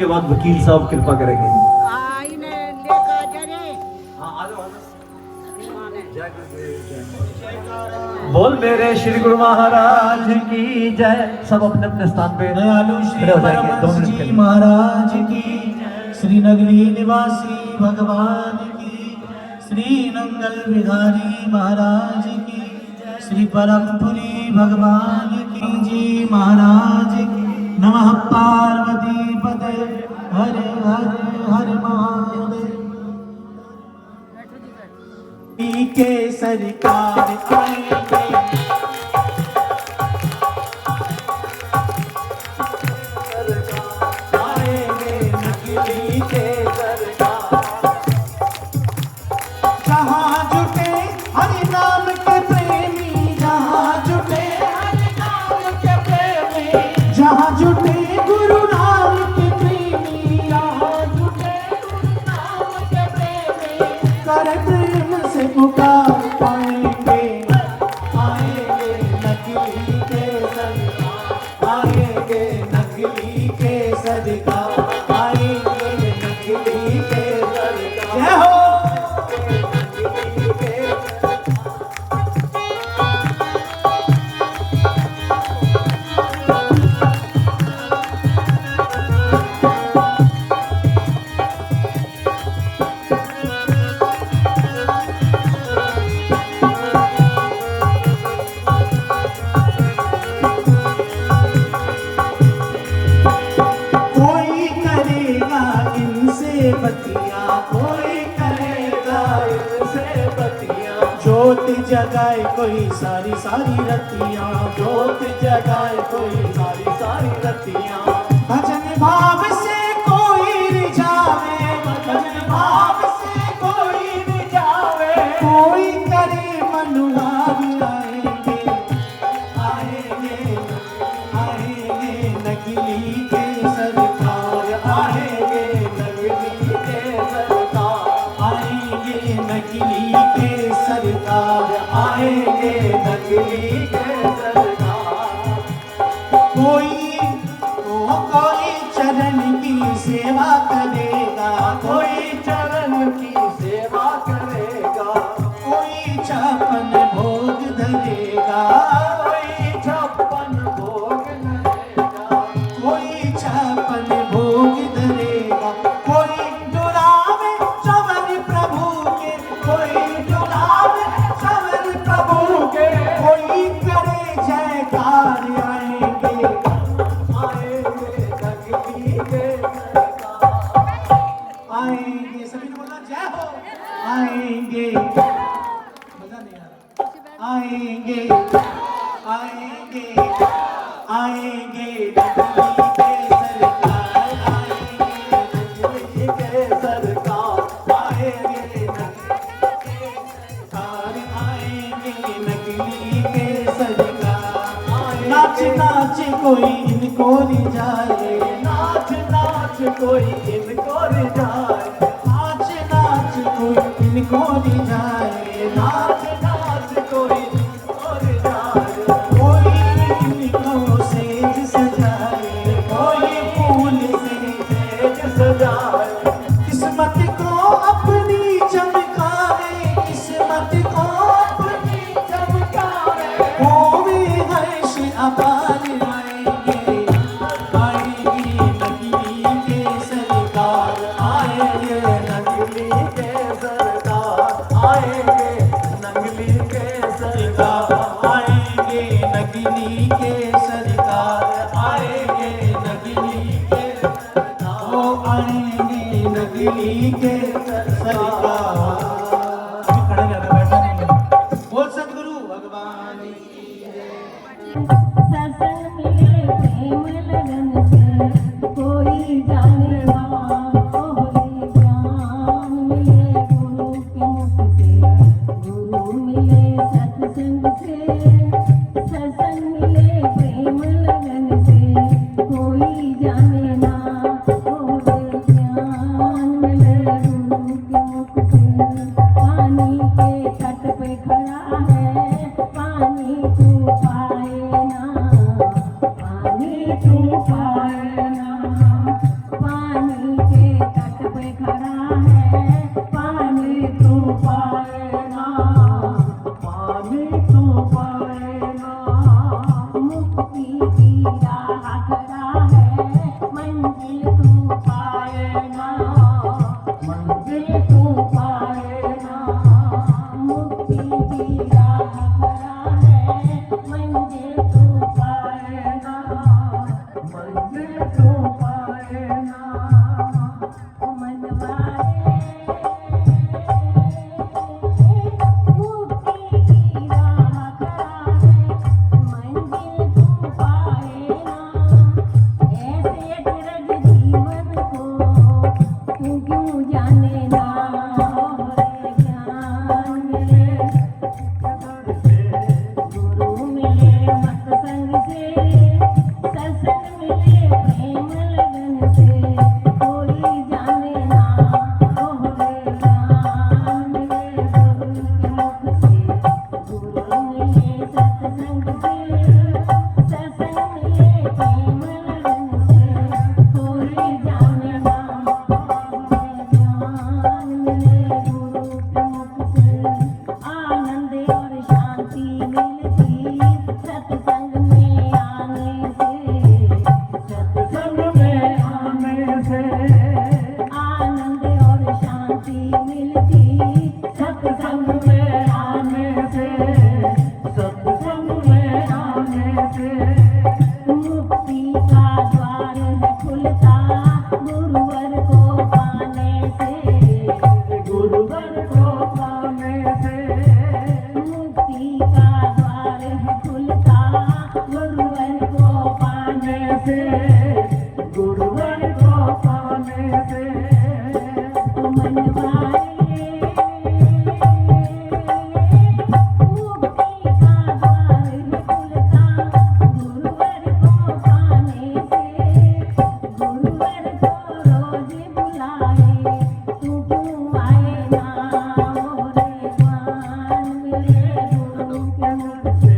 उसके बाद वकील साहब कृपा करेंगे। बोल मेरे श्री गुरु महाराज की जय। सब अपने अपने स्थान पे दयालु श्री परमहंस जी महाराज की, श्री नगरी निवासी भगवान की, श्री नंगल बिहारी महाराज की, श्री परमपुरी भगवान की जी महाराज की। नमः पार्वती पते हर हर हर महादेव के सरकार आएंगे। जगाए कोई सारी सारी रतियां, जोत जगाए कोई सारी सारी रतियां। भजन भाव से कोई रिझावे, भजन भाव से कोई रिझावे, कोई करे मनुहार आएंगे, आएंगे आएंगे नगली के सरकार, आएंगे नगली के सरकार, आएंगे नगली के सरकार, आएंगे नगली के सरकार। कोई चरण की सेवा करेगा, कोई चरण की सेवा करेगा, कोई 56 भोग धरेगा, कोई 56 भोग धरेगा, कोई 56 भोग धरेगा। कोई डुलावे चवन प्रभु के, कोई डुलावे चवन प्रभु के, कोई करे जयकार, आएंगे आएंगे नगली के सरकार, आएंगे। सभी ने बोला जय हो। आएंगे, मजा नहीं आ रहा। आएंगे आएंगे आएंगे नगली के सरकार, आएंगे नगली के सरकार, आएंगे नगली के सरकार, आएंगे नगली के सरकार। नाच नाच कोई इनको रिझाए, नाच नाच कोई इनको रिझाए, नाच नाच कोई इनको रिझाए, नाच नाच कोई इनको रिझाए। कोई इनको सेज सजाए, कोई फूल से सेज सजाए। किस्मत को अपनी चमकावे, किस्मत को अपनी चमकावे, होवे हर्ष अपार, आएंगे आएंगे नगली के सरकार, आएंगे नगली के सरकार, आएंगे नगली के सरकार, आएंगे नगली के सरकार, आएंगे नगली के सरकार, वो आएंगे नगली के सरकार। खड़े रहना, बैठा नहीं। बोल सतगुरु भगवान की जय। सत्संग मिले प्रेम लगन से, कोई जाने ना कोई ज्ञान मिले गुरु के मुख से, गुरु मिले सत्संग से। सत्संग मिले प्रेम लगन से, कोई जाने ना कोई ज्ञान मिले गुरु पाए ना मनवाए मुक्ति की राह कराए मंजिल तू पाए ना ऐसे अचरज जीवन को तू क्यों जाने ना रे ज्ञान मिले गुरु मिले सत्संग से सत्संग मिले प्रेम लगन से कोई जाने ना रे ज्ञान मिले गुरु के मुख से गुरु मिले सत्संग से सत्संग मिले प्रेम लगन से कोई जाने ना रे ज्ञान मिले गुरु के मुख से आनंद और शांति मिलती सत्संग में आने से सत्संग में आने से आनंद और शांति मिलती सत्संग में आने से सत्संग में आने से मुक्ति का द्वार है खुलता गुरुवर को पाने से गुरुवर को पाने से मुक्ति का द्वार है खुलता गुरुवर को पाने से गुरुवर को पाने से मनवाए मुक्ति का द्वार है खुलता गुरुवर को पाने से गुरुवर को रोज बुलाए तू क्यों आए ना रे ज्ञान मिले गुरु के मुख से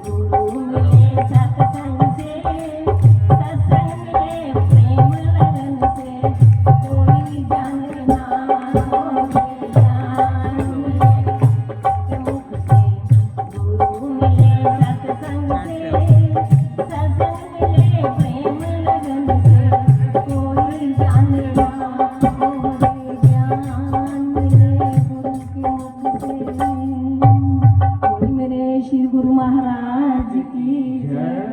गुरु मिले सत्संग से सत्संग मिले प्रेम लगन से कोई जाने ना रे ज्ञान मिले के मुख से गुरु मिले सत्संग से सत्संग मिले प्रेम लगन से कोई जाने ना रे ज्ञान मिले गुरु के मुख से कोई मेरे श्री गुरु महाराज की जय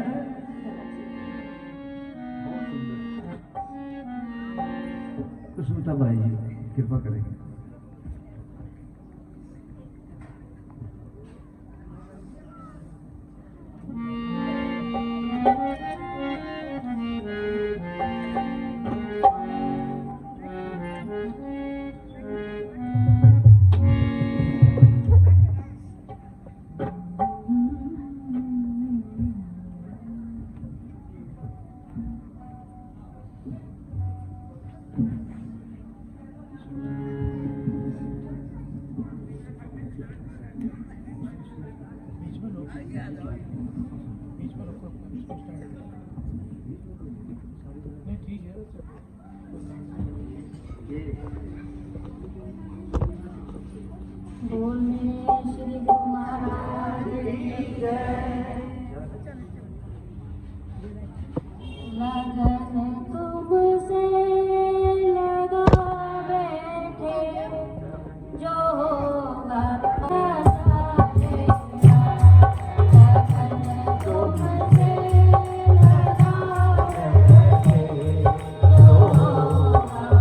कुसुमता भाई कृपा करेंगे। बोल मेरे श्री गुरु महाराज की जय लगन तुमसे लगा बैठे जो होगा लगन तुमसे लगा बैठे जो होगा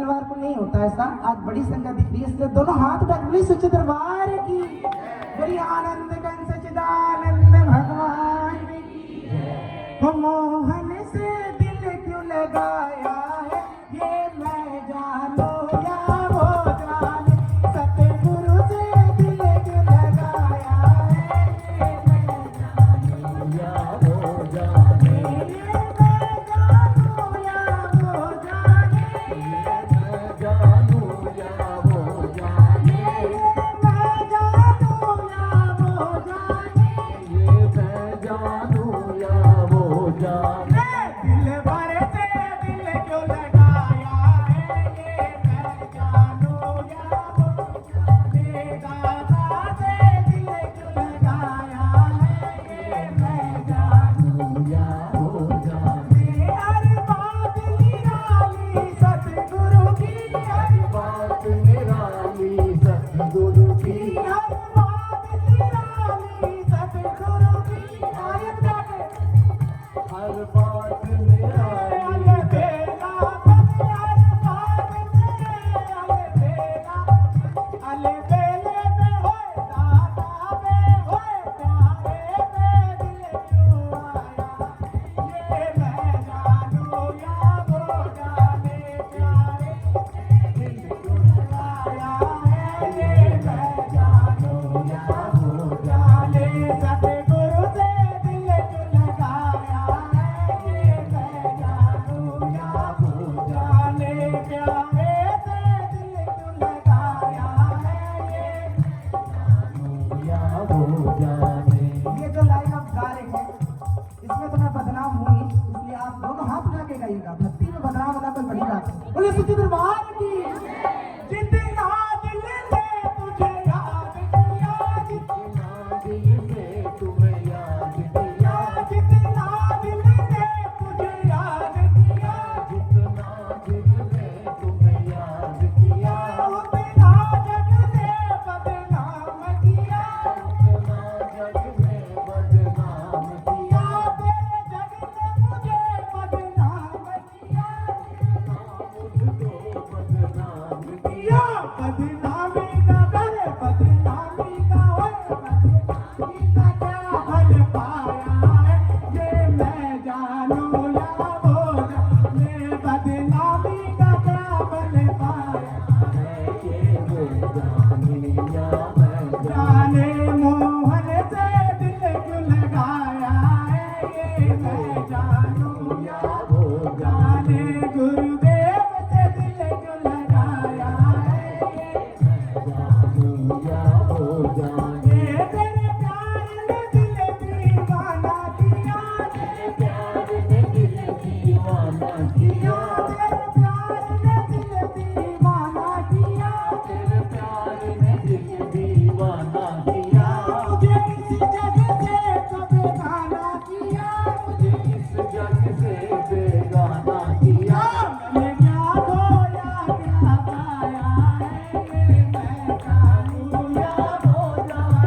दरबार को नहीं होता ऐसा। आज बड़ी संगत दिख रही है इसलिए दोनों हाथ उठा बोली सच्चे दरबार की बड़ी आनंद कन सच्चिदानंद भगवान की। हो मोहन से दिल क्यों लगाया है ये मैं जानू या वो जाने, सतगुरु से दिल क्यों लगाया है ये मैं जानू या वो जाने, ये मैं जानू या वो जाने, ये मैं जानू या वो जाने, ये मैं जानू या वो जाने, ये मैं जानू या वो जाने। दिल भर से दिल क्यों लगाया है ये मैं जानू या वो जाने, दाता से दिल क्यों लगाया है ये मैं जानू या वो जाने। हर बात निराली सतगुरु की, हर बात निराली सतगुरु की, हर बात निराली सतगुरु की। आयत गाके हर बात निराली अले बेला बने, हर बात निराली बेला अले बेले में होए दाता में होए प्यारे में दिल क्यों आया ये मैं जानू या वो जाने, प्यारे दिल क्यों आया है ये मैं जानू या वो जाने, सतगुरु से दिल क्यों लगाया है ये मैं जानू या वो जाने, प्यारे से दिल क्यों लगाया है ये जानू या वो जाने। ये जो लाइन आप गा रहे हैं इसमें तो मैं बदनाम हूँ ही, इसलिए आप दोनों हाथ उठा के गाइएगा। भक्ति में बदनाम होना कोई बड़ी बात है। बोले सच्चे दरबार की जितना दिल ने तुझे याद किया, जितना दिल ने तुम्हें याद किया, जितना दिल ने तुझे याद किया, जितना दिल ने तुम्हें याद किया, उतना जग ने बदनाम किया, उतना जग ने बदनाम किया, तेरे जग ने मुझे बदनाम किया, मुझको बदनाम किया। बदनामी का कर, बदनामी का होए, बदनामी का क्या फल पाया है ये मैं जानू या वो जाने, बदनामी का क्या फल पाया है ये वो जाने या मैं जाने। मोहन से दिल क्यों लगाया है ये मैं जानू या वो जाने, गुरुदेव से दिल क्यों लगाया है ये मैं जानू या वो जाने। तेरे प्यार ने दिल दीवाना किया, तेरे प्यार ने दिल दीवाना किया, तेरे प्यार ने दिल दीवाना किया, तेरे प्यार ने दिल दीवाना किया। मुझे इस जग से तो बेगाना किया, मुझे इस जग से बेगाना किया। मैंने क्या खोया क्या पाया है ये मैं जानू या वो जाने।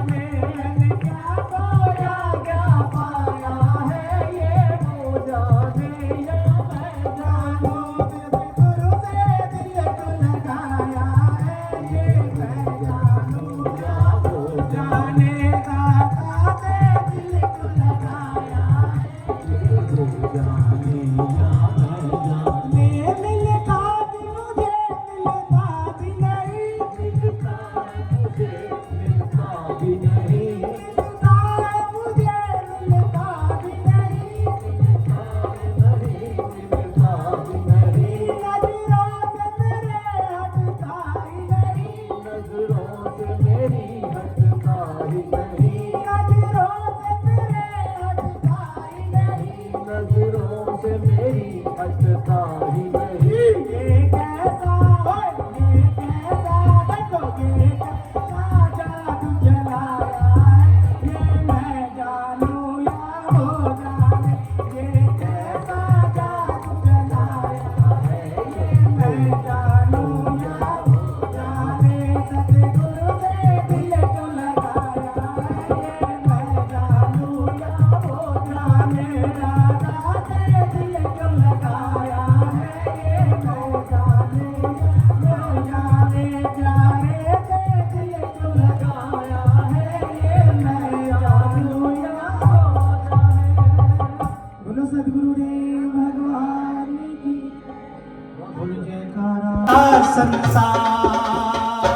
संसार,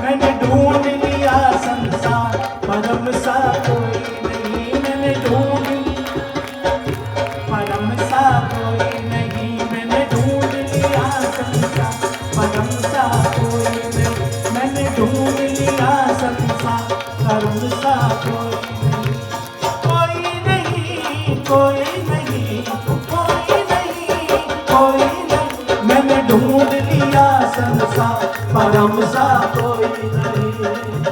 मैंने ढूंढ लिया संसार, परम सा कोई नहीं। मैंने ढूंढ परम सा कोई नहीं, मैंने ढूंढ लिया संसार, परम सा कोई नहीं। मैंने ढूंढ लिया संसार, परम सा कोई नहीं, कोई नहीं, कोई नहीं, कोई नहीं। मैंने ढूंढ लिया संसार, परम सा कोई नहीं।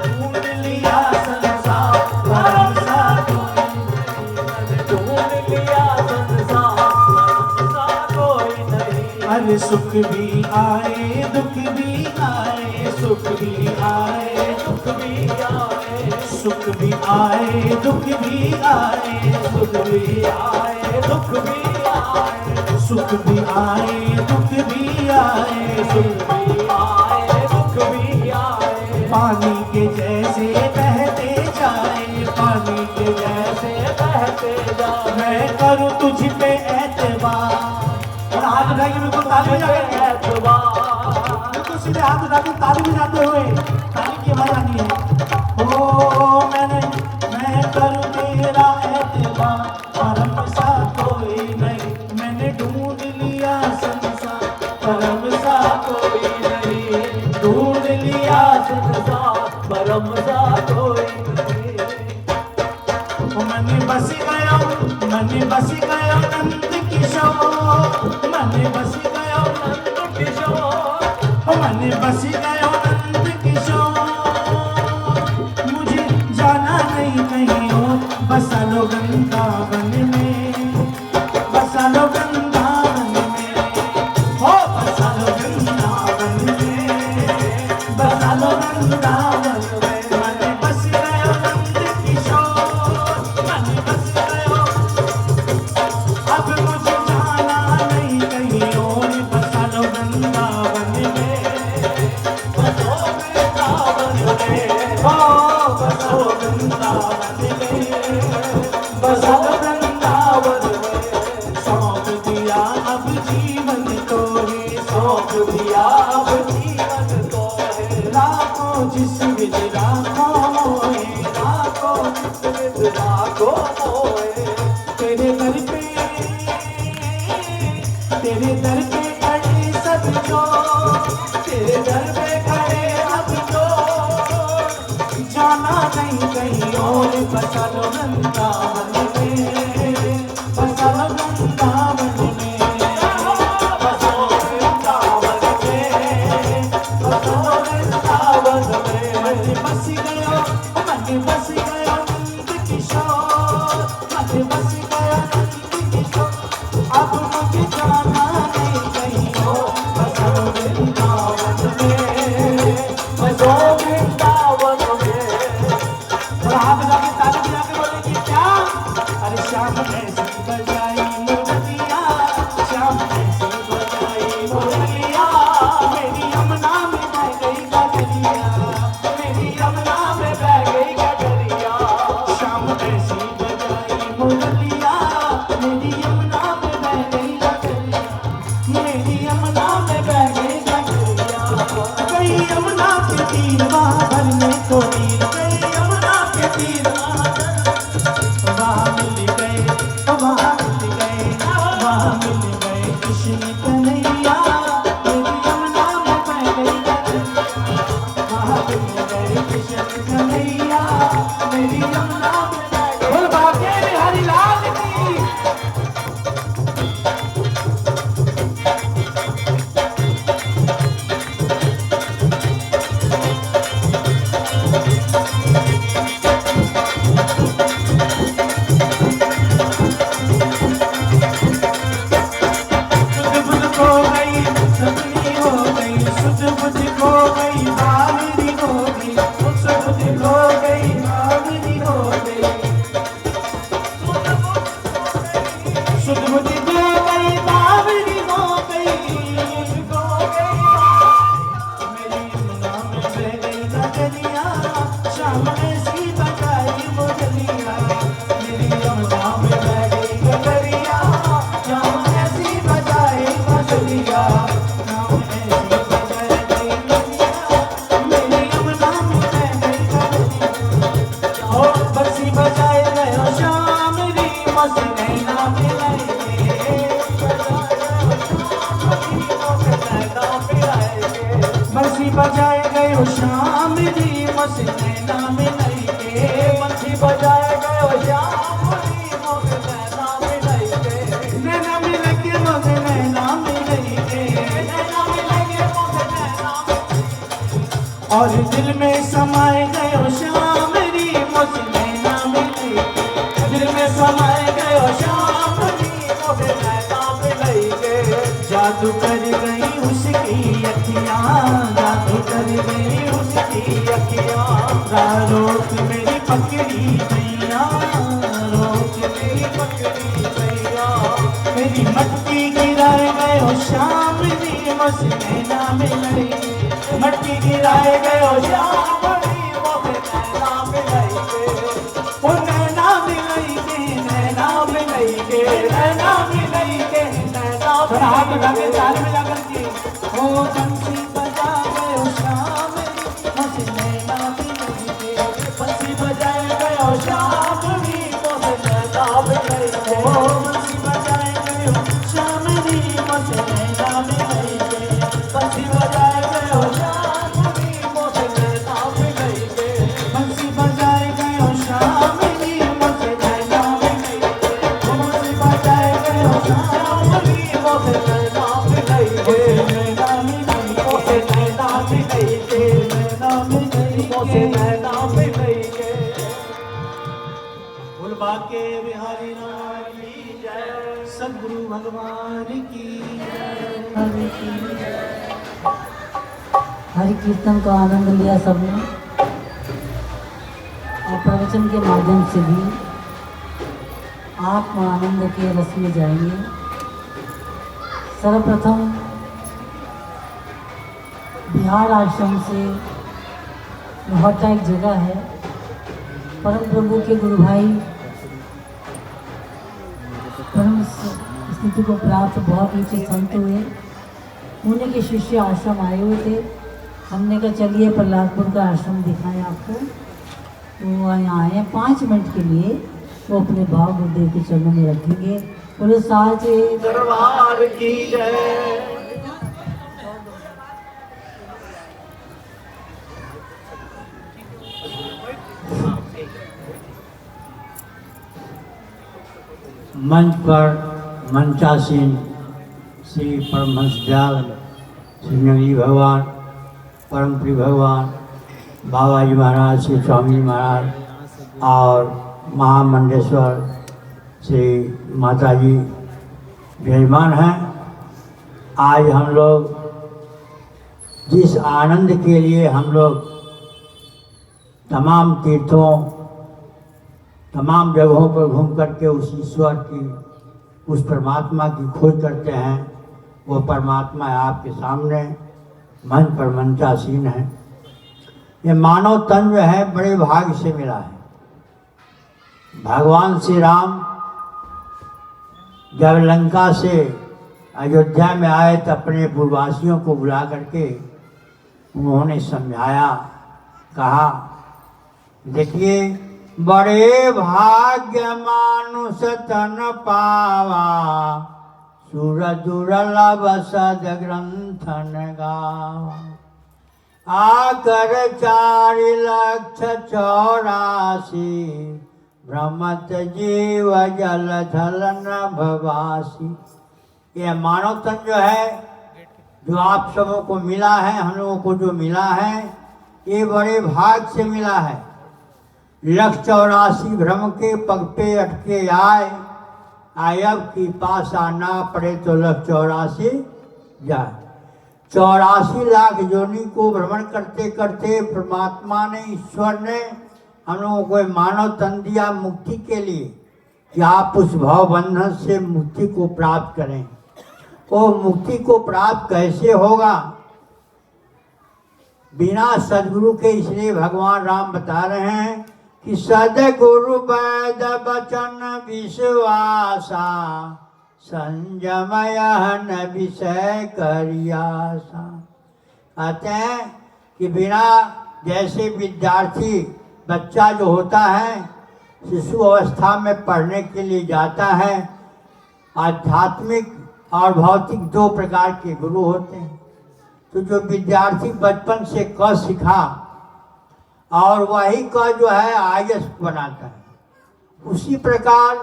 ढूंढ लिया संसार, परम सा कोई नहीं। मैंने ढूंढ लिया संसार, परम सा कोई नहीं। अरे सुख भी आए, दुख भी आए, सुख भी आए, दुख भी आए, सुख भी आए, दुख भी आए, सुख भी आए, दुख भी आए, सुख भी आए, दुख भी आए, सुख भी आए, दुख भी आए। पानी के जैसे बहते जाए, पानी के जैसे बहते जाए। मैं करूँ तुझ पे एतबार, और हाथ उठाइए बिल्कुल ताली बजाइए, बिल्कुल सीधे हाथ उठा के ताली बजाते हुए, ताली की आवाज आनी है। ओ मैं करूँ तेरा एतबार, परम सा कोई नहीं। मैंने ढूंढ लिया संसार, परम सा कोई नहीं। ढूंढ लिया संसार, परम सा कोई नहीं। मैंने बस गया, मैंने बस गया नंद किशोर, मैंने बस गया नंद किशोर, मैंने बस गया नंद किशोर। मुझे जाना नहीं कहीं और, बसा लो वृंदावन में, बसा लो वृंदावन में, हो बसा लो वृंदावन में, बसा लो वृंदावन में। मैंने बस गया नंद किशोर, मैंने बस गया, अब मुझे जाना नहीं कहीं और, बसा लो वृंदावन में, बसो वृंदावन में, हो बसो वृंदावन में, बसो वृंदावन में। सौंप दिया अब जीवन को ही, सौंप दिया अब जीवन को है। लाखों जिस्म लाखों मोहे, लाखों जिस्म लाखों मोहे। तेरे दर पे, तेरे दर पे खड़े सब जो, तेरे दर पे खड़े अब जो। जाना नहीं कहीं और, बसा लो वृंदावन में, बसा लो वृंदावन में, बसो वृंदावन में, बसो वृंदावन में। मन बस गया, मन बस गया नंद किशोर, मन बस गया नंद किशोर। अब मुझे जाना नहीं कहीं और, बसा लो वृंदावन में, बसो वृंदावन में। और हाथ बजा के ताली बजा के बोले कि क्या, अरे श्याम ऐसी बजाई मुरलिया, श्याम ऐसी बजाई मुरलिया। मेरी यमुना में बह गई गगरिया, मेरी यमुना में बह गई गगरिया। श्याम ऐसी बजाई मुरलिया, मेरी यमुना में बह गई गगरिया, मेरी यमुना में बह गई गगरिया। गई यमुना के तीर वहाँ भरने को तीर, गई यमुना के तीर वहाँ मिल गए, वहाँ मिल गए, वहाँ मिल गए कृष्ण कन्हैया। मेरी यमुना में बह गई गगरिया, वहाँ मिल गए कृष्ण कन्हैया, मेरी यमुना में बह गई। बोल बाके बिहारी लाल की। गगरिया, श्याम ऐसी बजाए गगरिया। गयो श्याम जी मस नैना मिलाई के बंसी बजाए गयो श्याम जी मस नैना मिलाई के नैना मिलाई के मस नैना मिलाई के नैना मिलाई के मस नैना और दिल में समाए गयो श्याम जी मस नैना मिलाई दिल में समाए गयो श्याम जी मस नैना मिलाई के जादू कर गई उसकी अखियाँ जादू कर गई उसकी अखियाँ रोक मेरी पकड़ी मैया रोक मेरी पकड़ी मैया मेरी मटकी गिराए गए श्याम जी मस नैना मिलाई मटकी गिराए गए श्याम जी मस नैना मिलाई ओ नैना मिलाई के नैना मिलाई के नैना मिलाई के नैना थोड़ा हाथ उठा के ताल में जाकर के ओ बंसी बजा गयो श्याम मस नैना मिलाई के बंसी बजाए गयो श्याम जी मस नैना मिलाई के ओ बंसी बजाए गयो श्याम जी मस नैना मिलाई के बंसी बजाए गयो श्याम जी मस नैना मिलाई के बंसी बजाए गयो श्याम जी मस नैना मिलाई के बंसी बजाए गयो श्याम जी मस नैना मिलाई के नैना मिलाई के नैना मिलाई के नैना मिलाई के नैना मिलाई के बोल बाके बिहारी नाम की जय सद्गुरु भगवान की जय हरि कीर्तन का आनंद लिया सबने और प्रवचन के माध्यम से भी आत्म आनंद के रस में जाएंगे। सर्वप्रथम बिहार आश्रम से लोहाटा एक जगह है, परम प्रभु के गुरु भाई परम स्थिति को प्राप्त बहुत ऊंचे संत हुए, उन्हीं के शिष्य आश्रम आए हुए थे। हमने कहा चलिए प्रहलादपुर का आश्रम दिखाएं आपको, तो यहाँ आए हैं 5 मिनट के लिए, वो अपने भाव गुरुदेव के चरणों में रखेंगे। बोलो साचे दरबार की जय मंच पर मंचासीन श्री परमहंस दयाल सिंहजी भगवान परम प्रिय भगवान बाबा जी महाराज श्री स्वामी महाराज और महामंडेश्वर श्री माता जी विराजमान हैं। आज हम लोग जिस आनंद के लिए हम लोग तमाम तीर्थों तमाम जगहों पर घूम करके उस ईश्वर की उस परमात्मा की खोज करते हैं, वो परमात्मा आपके सामने मंच पर मंचासीन है। ये मानव तन जो है बड़े भाग्य से मिला है। भगवान श्री राम जब लंका से अयोध्या में आए तो अपने पूर्ववासियों को बुला करके उन्होंने समझाया, कहा देखिए बड़े भाग्य मानुष तन पावा सुर दुर्लभ सद ग्रंथन गावा आकर 4,84,000 भ्रमत जीव जल थल नभवासी। ये मानव तन जो है जो आप सबों को मिला है, हम लोगों को जो मिला है, ये बड़े भाग से मिला है। 1,84 भ्रम के पग पे अटके आए, आयब की पास आना पड़े तो 1,84 जाए। 84 लाख योनि को भ्रमण करते करते परमात्मा ने, ईश्वर ने हम लोगों को मानव तन दिया मुक्ति के लिए कि आप उस भाव बंधन से मुक्ति को प्राप्त करें। वो मुक्ति को प्राप्त कैसे होगा? बिना सदगुरु के, इसलिए भगवान राम बता रहे हैं कि सदगुरु वैद वचन विश्वासा संयमय न विषय करियासा। कहते हैं कि बिना, जैसे विद्यार्थी बच्चा जो होता है शिशु अवस्था में पढ़ने के लिए जाता है, आध्यात्मिक और भौतिक 2 प्रकार के गुरु होते हैं। तो जो विद्यार्थी बचपन से क सीखा और वही क जो है IAS बनाता है, उसी प्रकार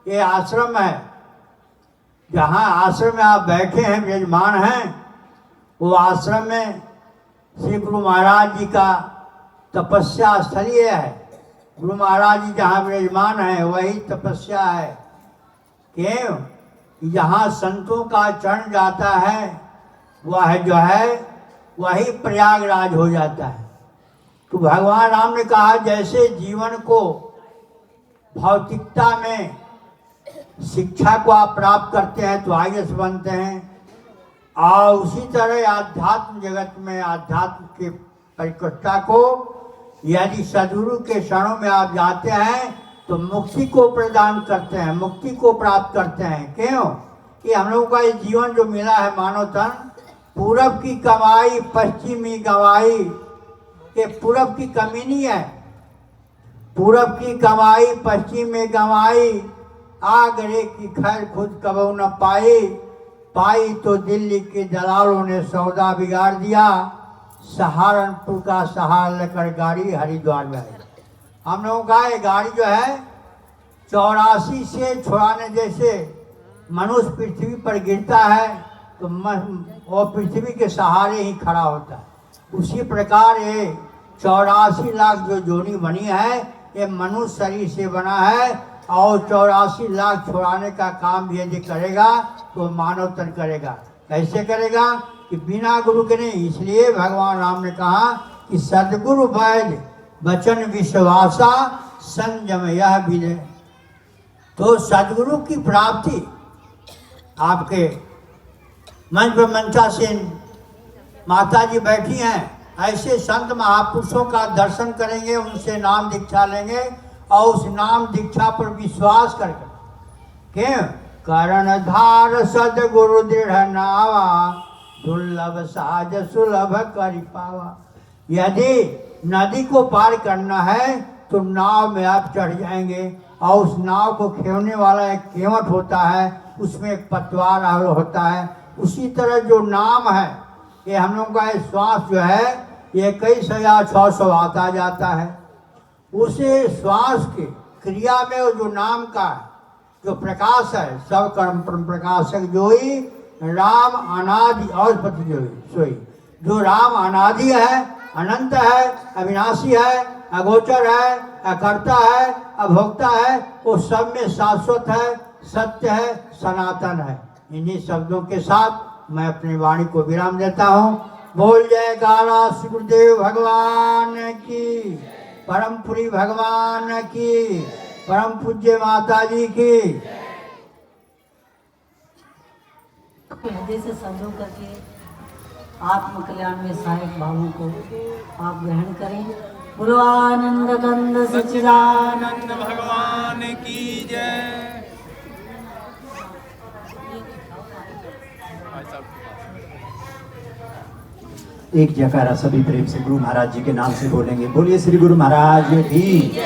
ये आश्रम है। जहाँ आश्रम में आप बैठे हैं, विराजमान हैं, वो आश्रम में श्री गुरु महाराज जी का तपस्या स्थल ये है। गुरु महाराज जी जहाँ विराजमान है वही तपस्या है। क्यों? जहाँ संतों का चरण जाता है वह जो है वही प्रयागराज हो जाता है। तो भगवान राम ने कहा जैसे जीवन को भौतिकता में शिक्षा को आप प्राप्त करते हैं तो IAS बनते हैं, और उसी तरह आध्यात्म जगत में आध्यात्म की परिकृष्टता को यदि सद्गुरु के शरणों में आप जाते हैं तो मुक्ति को प्रदान करते हैं, मुक्ति को प्राप्त करते हैं। क्यों? कि हम लोगों का ये जीवन जो मिला है मानव तन, पूरब की कमाई पश्चिमी गवाई, ये पूरब की कमी नहीं है। पूरब की कमाई पश्चिम में गवाई, आगरे की खैर खुद कबू न पाई तो दिल्ली के दलालों ने सौदा बिगाड़ दिया, सहारनपुर का सहारा लेकर गाड़ी हरिद्वार में आई। हम लोगों का ये गाड़ी जो है 84 से छुड़ाने जैसे मनुष्य पृथ्वी पर गिरता है तो वो पृथ्वी के सहारे ही खड़ा होता है, उसी प्रकार ये 84 लाख जो जोनी बनी है ये मनुष्य शरीर से बना है, और 84 लाख छुड़ाने का काम भी यदि करेगा तो मानव तन करेगा। कैसे करेगा? कि बिना गुरु के नहीं। इसलिए भगवान राम ने कहा कि सद्गुरु वैद वचन विश्वासा संयम यह विजय। तो सद्गुरु की प्राप्ति आपके मंच पर मंचासीन माता जी बैठी हैं, ऐसे संत महापुरुषों का दर्शन करेंगे, उनसे नाम दीक्षा लेंगे और उस नाम दीक्षा पर विश्वास करके क्यों करण धार सदगुरु दृढ़ नावा, दुर्लभ साज सुलभ करि पावा। यदि नदी को पार करना है तो नाव में आप चढ़ जाएंगे, और उस नाव को खेवने वाला एक केवट होता है, उसमें एक पतवार होता है। उसी तरह जो नाम है ये हम लोगों का श्वास जो है ये 21,600 आता जाता है। उसे श्वास की क्रिया में वो जो नाम का जो प्रकाश है, सब कर्म प्रकाशक जोई राम अनादि औषपति जोई सोई। जो राम अनादि है, अनंत है, अविनाशी है, अगोचर है, अकर्ता है, अभोक्ता है, वो सब में शाश्वत है, सत्य है, सनातन है। इन्हीं शब्दों के साथ मैं अपनी वाणी को विराम देता हूँ। बोल जयकारा श्री गुरुदेव भगवान की, परम पुरी भगवान की, परम पूज्य माता जी की। हृदय से संयोग करके आत्म कल्याण में सहायक भावों को आप ग्रहण करें। बोलो आनंद कंद सच्चिदानंद भगवान की जय। एक जयकारा सभी प्रेम से गुरु महाराज जी के नाम से बोलेंगे। बोलिए श्री गुरु महाराज की।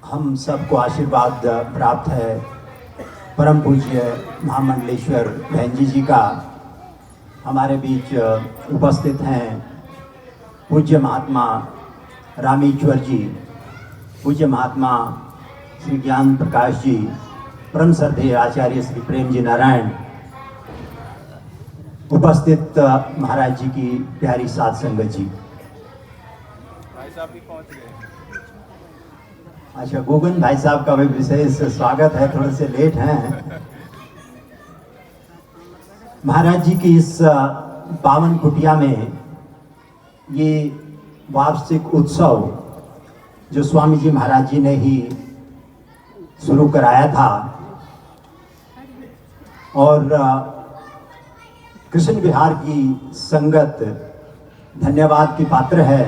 हम सबको आशीर्वाद प्राप्त है परम पूज्य महामंडलेश्वर बहन जी का। हमारे बीच उपस्थित हैं पूज्य महात्मा रामेश्वर जी, पूज्य महात्मा श्री ज्ञान प्रकाश जी, परम श्रद्धेय आचार्य श्री प्रेम जी नारायण, उपस्थित महाराज जी की प्यारी साध संगत जी। भाई साहब भी पहुंच गए। अच्छा, गोगन भाई साहब का भी विशेष स्वागत है, थोड़े से लेट हैं। महाराज जी की इस पावन कुटिया में ये वार्षिक उत्सव जो स्वामी जी महाराज जी ने ही शुरू कराया था, और कृष्ण विहार की संगत धन्यवाद की पात्र है,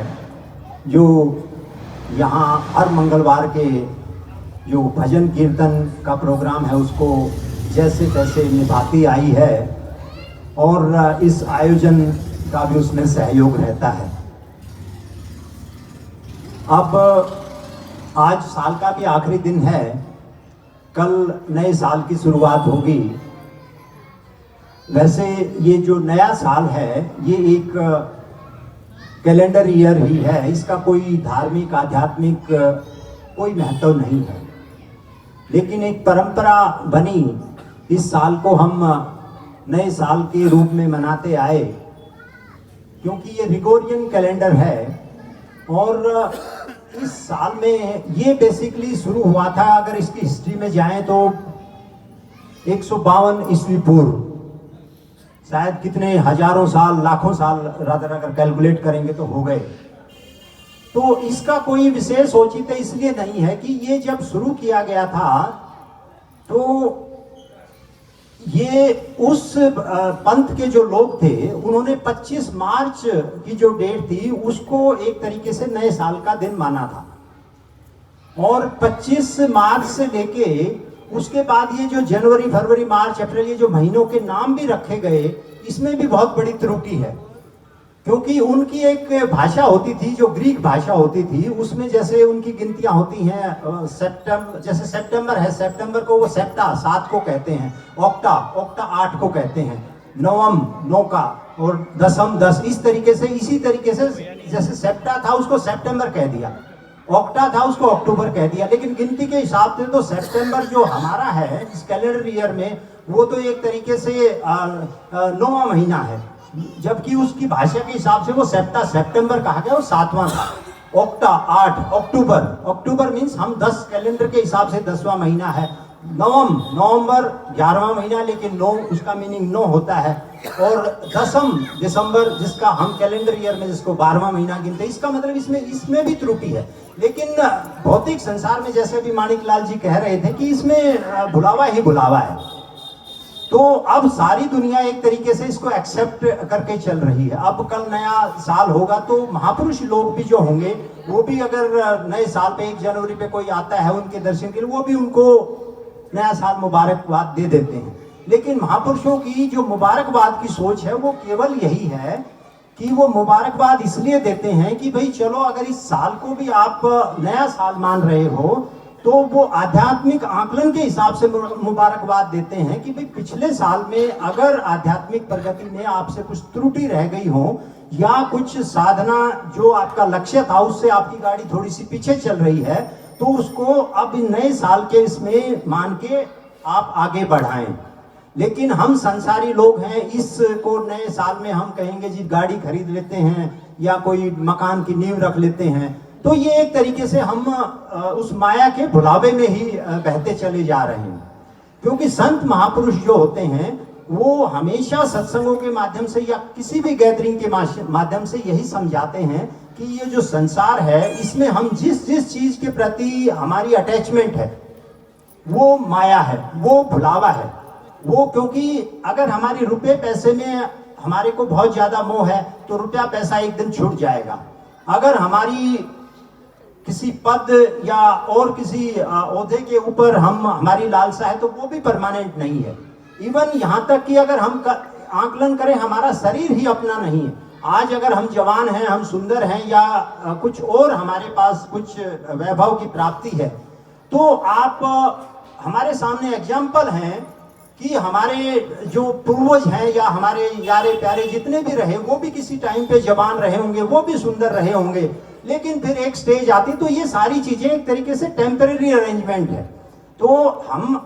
जो यहाँ हर मंगलवार के जो भजन कीर्तन का प्रोग्राम है उसको जैसे तैसे निभाती आई है, और इस आयोजन का भी उसमें सहयोग रहता है। अब आज साल का भी आखिरी दिन है, कल नए साल की शुरुआत होगी, वैसे ये जो नया साल है ये एक कैलेंडर ईयर ही है, इसका कोई धार्मिक आध्यात्मिक कोई महत्व नहीं है, लेकिन एक परंपरा बनी। इस साल को हम नए साल के रूप में मनाते आए, क्योंकि ये ग्रेगोरियन कैलेंडर है। और इस साल में ये बेसिकली शुरू हुआ था, अगर इसकी हिस्ट्री में जाएं तो 152 ईस्वी पूर्व, शायद कितने हजारों साल लाखों साल रादर अगर कैलकुलेट करेंगे तो हो गए। तो इसका कोई विशेष औचित्य इसलिए नहीं है कि ये जब शुरू किया गया था तो ये उस पंथ के जो लोग थे उन्होंने 25 मार्च की जो डेट थी उसको एक तरीके से नए साल का दिन माना था। और 25 मार्च से लेके उसके बाद ये जो जनवरी, फरवरी, मार्च, अप्रैल ये जो महीनों के नाम भी रखे गए, इसमें भी बहुत बड़ी त्रुटि है। क्योंकि उनकी एक भाषा होती थी जो ग्रीक भाषा होती थी, उसमें जैसे उनकी गिनतियां होती हैं सितंबर, जैसे सितंबर है, सितंबर को वो सेप्टा 7 को कहते हैं, ऑक्टा 8 को कहते हैं, नवम 9 का, और दसम 10, इस तरीके से, इसी तरीके से जैसे सेप्टा था उसको सितंबर कह दिया, ऑक्टा था उसको अक्टूबर कह दिया। लेकिन गिनती के हिसाब से तो सितंबर जो हमारा है इस कैलेंडर ईयर में, वो तो एक तरीके से 9वां महीना है, जबकि उसकी भाषा के हिसाब से वो सितंबर कहा गया, वो 7वां था। ऑक्टा 8, अक्टूबर मीन्स हम 10 कैलेंडर के हिसाब से 10वां महीना है। नवंबर 11वां महीना, लेकिन 9 उसका मीनिंग 9 होता है। और दसम दिसंबर, जिसका हम कैलेंडर ईयर में जिसको 12वां महीना गिनते हैं, इसका मतलब इसमें भी त्रुटि है। लेकिन भौतिक संसार में जैसे अभी माणिक लाल जी कह रहे थे कि इसमें भुलावा ही भुलावा है। तो अब सारी दुनिया एक तरीके से इसको एक्सेप्ट करके चल रही है। अब कल नया साल होगा तो महापुरुष लोग भी जो होंगे वो भी अगर नए साल पे 1 जनवरी पे कोई आता है उनके दर्शन के लिए, वो भी उनको नया साल मुबारकबाद दे देते हैं। लेकिन महापुरुषों की जो मुबारकबाद की सोच है वो केवल यही है कि वो मुबारकबाद इसलिए देते हैं कि भाई चलो, अगर इस साल को भी आप नया साल मान रहे हो तो वो आध्यात्मिक आकलन के हिसाब से मुबारकबाद देते हैं कि भाई पिछले साल में अगर आध्यात्मिक प्रगति में आपसे कुछ त्रुटि रह गई हो, या कुछ साधना जो आपका लक्ष्य था उससे आपकी गाड़ी थोड़ी सी पीछे चल रही है, तो उसको अब नए साल के इसमें मान के आप आगे बढ़ाएं। लेकिन हम संसारी लोग हैं, इसको नए साल में हम कहेंगे जी गाड़ी खरीद लेते हैं या कोई मकान की नींव रख लेते हैं, तो ये एक तरीके से हम उस माया के भुलावे में ही बहते चले जा रहे हैं। क्योंकि संत महापुरुष जो होते हैं वो हमेशा सत्संगों के माध्यम से या किसी भी गैदरिंग के माध्यम से यही समझाते हैं कि ये जो संसार है इसमें हम जिस चीज के प्रति हमारी अटैचमेंट है वो माया है, वो भुलावा है। वो क्योंकि अगर हमारी रुपए पैसे में हमारे को बहुत ज्यादा मोह है तो रुपया पैसा एक दिन छूट जाएगा। अगर हमारी किसी पद या और किसी ओहदे के ऊपर हमारी लालसा है तो वो भी परमानेंट नहीं है। इवन यहाँ तक कि अगर हम आकलन करें, हमारा शरीर ही अपना नहीं है। आज अगर हम जवान हैं, हम सुंदर हैं, या कुछ और हमारे पास कुछ वैभव की प्राप्ति है, तो आप हमारे सामने एग्जाम्पल हैं कि हमारे जो पूर्वज हैं या हमारे यारे प्यारे जितने भी रहे वो भी किसी टाइम पे जवान रहे होंगे, वो भी सुंदर रहे होंगे। लेकिन फिर एक स्टेज आती, तो ये सारी चीजें एक तरीके से टेम्परेरी अरेंजमेंट है। तो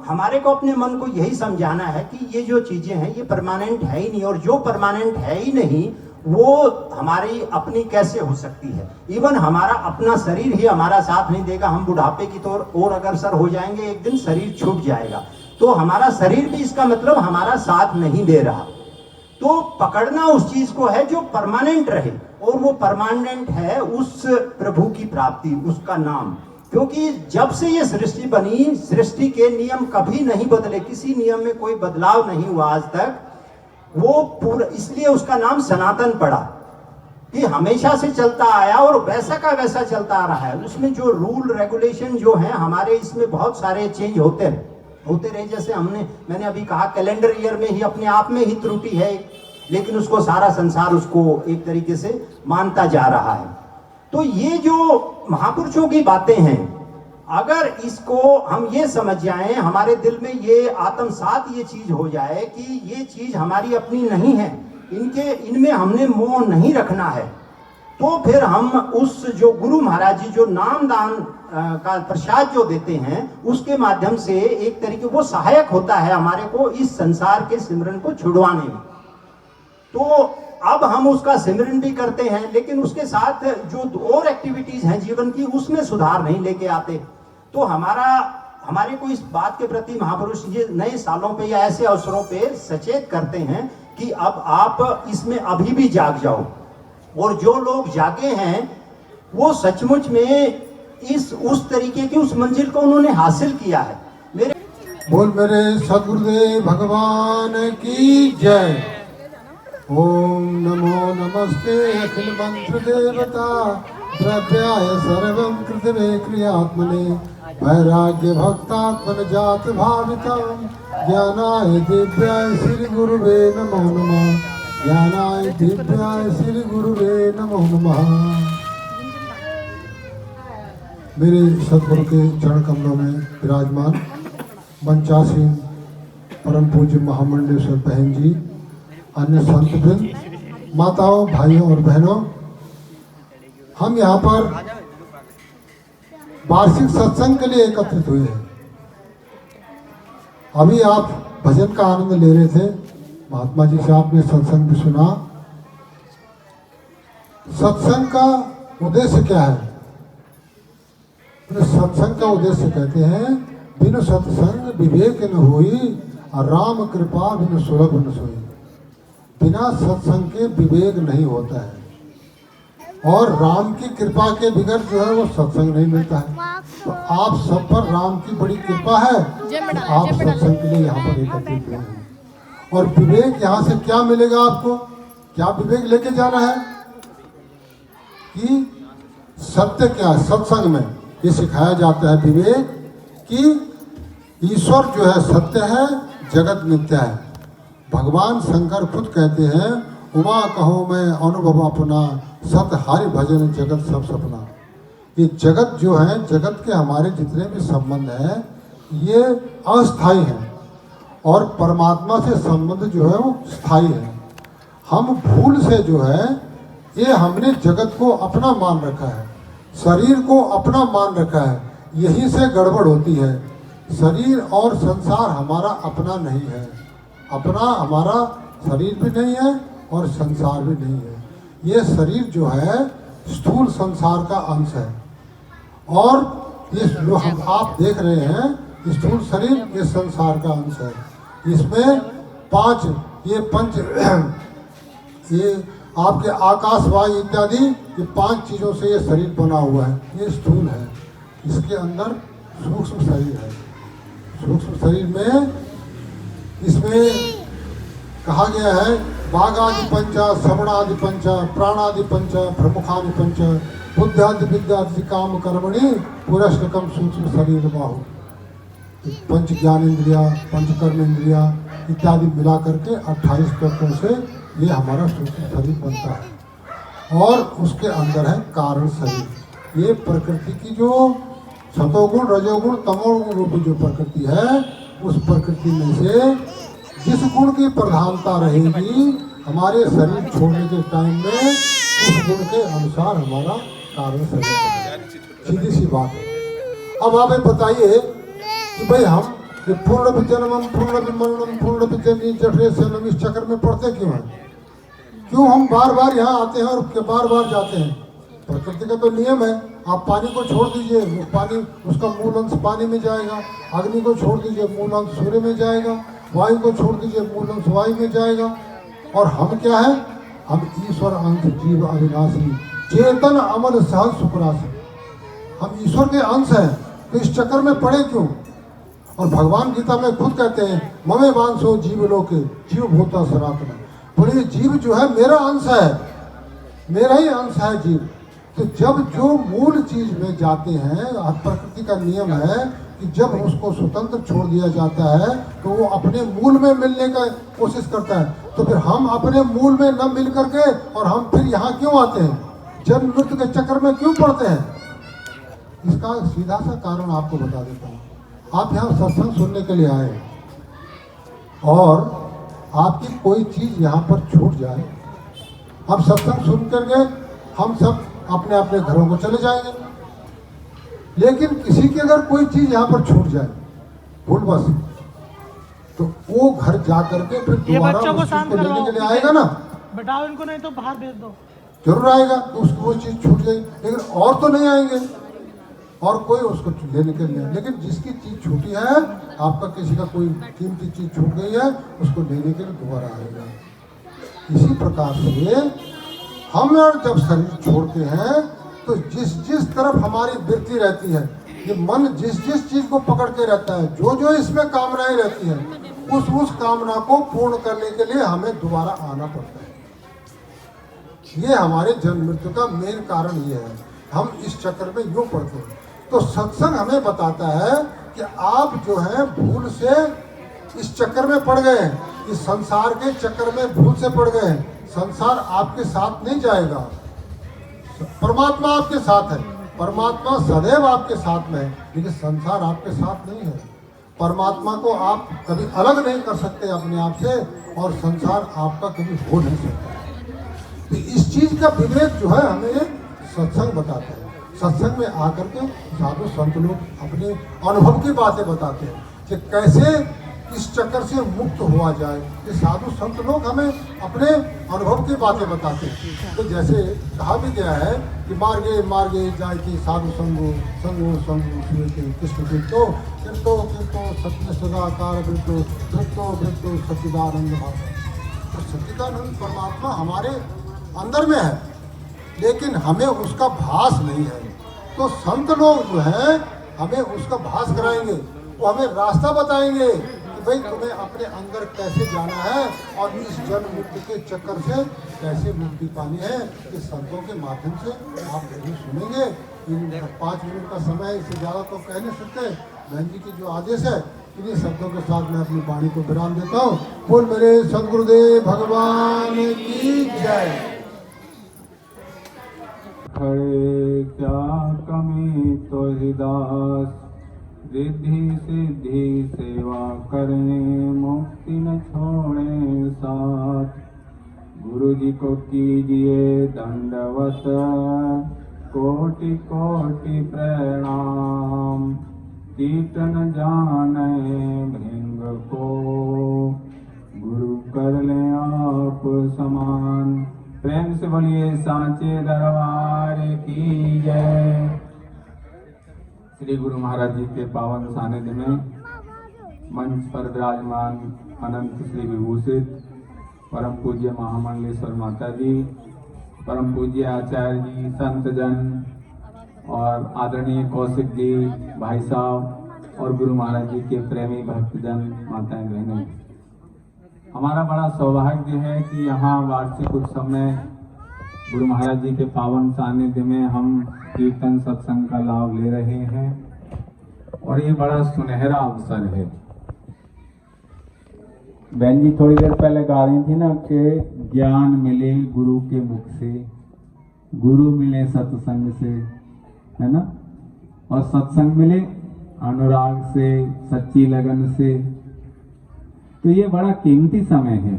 हमारे को अपने मन को यही समझाना है कि ये जो चीजें हैं ये परमानेंट है ही नहीं, और जो परमानेंट है ही नहीं वो हमारी अपनी कैसे हो सकती है। इवन हमारा अपना शरीर ही हमारा साथ नहीं देगा। हम बुढ़ापे की ओर अग्रसर हो जाएंगे, एक दिन शरीर छूट जाएगा, तो हमारा शरीर भी इसका मतलब हमारा साथ नहीं दे रहा। तो पकड़ना उस चीज को है जो परमानेंट रहे, और वो परमानेंट है उस प्रभु की प्राप्ति, उसका नाम। क्योंकि जब से ये सृष्टि बनी, सृष्टि के नियम कभी नहीं बदले, किसी नियम में कोई बदलाव नहीं हुआ आज तक। वो पूरा, इसलिए उसका नाम सनातन पड़ा कि हमेशा से चलता आया और वैसा का वैसा चलता आ रहा है। उसमें जो रूल रेगुलेशन जो है हमारे, इसमें बहुत सारे चेंज होते रहे। जैसे मैंने अभी कहा कैलेंडर ईयर में ही अपने आप में ही त्रुटि है, लेकिन उसको सारा संसार उसको एक तरीके से मानता जा रहा है। तो ये जो महापुरुषों की बातें हैं, अगर इसको हम ये समझ जाएं, हमारे दिल में ये आत्मसात ये चीज हो जाए कि ये चीज हमारी अपनी नहीं है, इनमें हमने मोह नहीं रखना है, तो फिर हम उस जो गुरु महाराज जी जो नामदान का प्रसाद जो देते हैं उसके माध्यम से एक तरीके वो सहायक होता है हमारे को इस संसार के सिमरन को छुड़वाने में। तो अब हम उसका सिमरन भी करते हैं, लेकिन उसके साथ जो और एक्टिविटीज हैं जीवन की उसमें सुधार नहीं लेके आते। तो हमारे को इस बात के प्रति महापुरुष ये नए सालों पे या ऐसे अवसरों पे सचेत करते हैं कि अब आप इसमें अभी भी जाग जाओ, और जो लोग जागे हैं वो सचमुच में उस तरीके की उस मंजिल को उन्होंने हासिल किया है। बोल मेरे सदगुरुदेव भगवान की जय। ओम नमो नमस्ते अखिल मंत्र देवता द्रव्याय सर्वं कृतवे क्रियात्मने वैराग्य भक्तात्मन जात भावितं ज्ञानाय दिव्याय श्री गुरुवे नमो नमः। ज्ञानाय दिव्याय श्री गुरुवे नमो नमः। मेरे सदगुरु के चरण कमलों में विराजमान मंचासीन परम पूज्य महामंडलेश्वर बहन जी, अन्य संत वृंद, माताओं, भाइयों और बहनों, हम यहाँ पर वार्षिक सत्संग के लिए एकत्रित हुए हैं। अभी आप भजन का आनंद ले रहे थे, महात्मा जी से आपने सत्संग भी सुना। सत्संग का उद्देश्य क्या है? सत्संग का उद्देश्य कहते हैं बिनु सत्संग विवेक न होई और राम कृपा बिनु सुलभ न सोई। बिना सत्संग के विवेक नहीं होता है, और राम की कृपा के बगैर जो है वो सत्संग नहीं मिलता है। तो आप सब पर राम की बड़ी कृपा है, तो आप सत्संग के लिए यहाँ पर एकत्रित हुए हैं। और विवेक यहाँ से क्या मिलेगा आपको? क्या विवेक लेके जाना है कि सत्य क्या है। सत्संग में ये सिखाया जाता है विवेक कि ईश्वर जो है सत्य है, जगत मिथ्या है। भगवान शंकर खुद कहते हैं, उमा कहो मैं अनुभव अपना, सत हरि भजन जगत सब सपना। ये जगत जो है, जगत के हमारे जितने भी संबंध हैं ये अस्थाई हैं, और परमात्मा से संबंध जो है वो स्थायी है। हम भूल से जो है ये हमने जगत को अपना मान रखा है, शरीर को अपना मान रखा है, यहीं से गड़बड़ होती है। शरीर और संसार हमारा अपना नहीं है, अपना हमारा शरीर भी नहीं है और संसार भी नहीं है। ये शरीर जो है स्थूल संसार का अंश है, और ये जो हम आप देख रहे हैं स्थूल शरीर ये संसार का अंश है। इसमें पंच ये आपके आकाश, वायु इत्यादि ये 5 चीज़ों से ये शरीर बना हुआ है। ये स्थूल है, इसके अंदर सूक्ष्म शरीर है। सूक्ष्म शरीर में इसमें कहा गया है बाघादि पंचा, श्रवणादि पंचा, प्राणादि पंचा, प्रमुखादि पंचा, बुद्धादि विद्यादि काम कर्मणि पुरस्कम सूक्ष्म शरीर बाहु। पंच ज्ञान इंद्रिया, पंच कर्म इंद्रिया इत्यादि मिला करके 28 तत्वों से ये हमारा सूक्ष्म शरीर बनता है, और उसके अंदर है कारण शरीर। ये प्रकृति की जो सतोगुण, रजोगुण, तमोगुण रूपी जो प्रकृति है, उस प्रकृति में से जिस गुण की प्रधानता रहेगी हमारे शरीर छोड़ने के टाइम में, उस गुण के अनुसार हमारा कारण शरीर। सीधी सी बात है। अब आप ये बताइए कि भाई हम ये पूर्ण विजन्मम, पूर्ण विमरणम, पूर्ण विजन्नी जठरे सनम इस चक्कर में पड़ते क्यों हैं? क्यों हम बार बार यहाँ आते हैं और बार बार जाते हैं? प्रकृति का तो नियम है, आप पानी को छोड़ दीजिए, वो पानी उसका मूल अंश पानी में जाएगा। अग्नि को छोड़ दीजिए, मूल अंश सूर्य में जाएगा। वायु को छोड़ दीजिए, मूल अंश वायु में जाएगा। और हम क्या है? हम ईश्वर अंश जीव अविनाशी, चेतन अमर सहज सुखराशि। हम ईश्वर के अंश हैं, तो इस चक्कर में पड़े क्यों? और भगवान गीता में खुद कहते हैं ममे वांसो जीव लोके जीव भूता सनातन। बोले जीव जो है मेरा अंश है, मेरा ही अंश है जीव। तो जब जो मूल चीज में जाते हैं, प्रकृति का नियम है कि जब उसको स्वतंत्र छोड़ दिया जाता है तो वो अपने मूल में मिलने का कोशिश करता है। तो फिर हम अपने मूल में न मिल करके और हम फिर यहाँ क्यों आते हैं? जन्म मृत्यु के चक्कर में क्यों पड़ते हैं? इसका सीधा सा कारण आपको बता देता हूँ। आप यहाँ सत्संग सुनने के लिए आए हैं और आपकी कोई चीज़ यहाँ पर छूट जाए, हम सत्संग सुन करके हम सब अपने अपने घरों को चले जाएंगे। लेकिन किसी की अगर कोई चीज़ यहाँ पर छूट जाए भूल बस, तो वो घर जा करके फिर दोबारा उस चीज़ को लेने के लिए आएगा ना, बताओ इनको, नहीं तो बाहर भेज दो। जरूर आएगा, तो उसको वो चीज़ छूट जाएगी। लेकिन और तो नहीं आएंगे, और कोई उसको लेने के लिए। लेकिन जिसकी चीज़ छूटी है, आपका किसी का कोई कीमती चीज़ छूट गई है, उसको लेने के लिए दोबारा आएगा। इसी प्रकार से हम जब शरीर छोड़ते हैं तो जिस जिस तरफ हमारी वृत्ति रहती है, ये मन जिस जिस चीज़ को पकड़ के रहता है, जो जो इसमें कामनाएं रहती हैं, उस कामना को पूर्ण करने के लिए हमें दोबारा आना पड़ता है। ये हमारे जन्म मृत्यु का मेन कारण ये है, हम इस चक्कर में यूँ पड़ते हैं। तो सत्संग हमें बताता है कि आप जो है भूल से इस चक्कर में पड़ गए हैं, इस संसार के चक्कर में भूल से पड़ गए हैं। संसार आपके साथ नहीं जाएगा, परमात्मा आपके साथ है। परमात्मा सदैव आपके साथ में है, लेकिन संसार आपके साथ नहीं है। परमात्मा को आप कभी अलग नहीं कर सकते अपने आप से, और संसार आपका कभी हो नहीं सकता। तो इस चीज़ का विवेक जो है हमें सत्संग बताता है। सत्संग में आकर के साधु संत लोग अपने अनुभव की बातें बताते हैं कि कैसे इस चक्कर से मुक्त हुआ जाए। ये साधु संत लोग हमें अपने अनुभव की बातें बताते हैं। तो जैसे कहा भी गया है कि मार्गे मार्गे जाए कि साधु संगो संगो संगो कृष्ण कीर्तो कीर्तो कीर्तो सत्य सदाकार वृत्तो वृत्तो वृत्तो सच्चिदानंद भाव। तो सच्चिदानंद परमात्मा हमारे अंदर में है, लेकिन हमें उसका भास नहीं है। तो संत लोग जो है हमें उसका भास कराएंगे, वो हमें रास्ता बताएंगे कि भाई तुम्हें अपने अंदर कैसे जाना है और इस जन्म मृत्यु के चक्कर से कैसे मुक्ति पानी है। इस संतों के माध्यम से आप जरूर सुनेंगे। इन 5 मिनट का समय, इससे ज़्यादा तो कह नहीं सकते। बहन जी की जो आदेश है, इन्हीं शब्दों के साथ मैं अपनी वाणी को विराम देता हूँ। बोल मेरे सदगुरुदेव भगवान की जय। खड़े क्या कमी तो दास, रिद्धि सिद्धि सेवा करें, मुक्ति न छोड़े साथ। गुरु जी को कीजिए दंडवत, कोटि कोटि प्रणाम। कीर्तन जाने भृंग को, गुरु कर ले आप समान। प्रेम से बोलिए सांचे दरबार की जय। श्री गुरु महाराज जी के पावन सानिध्य में मंच पर विराजमान अनंत श्री विभूषित परम पूज्य महामंडलेश्वर माता जी, परम पूज्य आचार्य जी, संत जन और आदरणीय कौशिक जी भाई साहब और गुरु महाराज जी के प्रेमी भक्तजन, माताएं बहनें, हमारा बड़ा सौभाग्य है कि यहाँ वार्षिक उत्सव में गुरु महाराज जी के पावन सानिध्य में हम कीर्तन सत्संग का लाभ ले रहे हैं, और ये बड़ा सुनहरा अवसर है। बहन जी थोड़ी देर पहले गा रही थी ना कि ज्ञान मिले गुरु के मुख से, गुरु मिले सत्संग से, है ना, और सत्संग मिले अनुराग से, सच्ची लगन से। तो ये बड़ा कीमती समय है।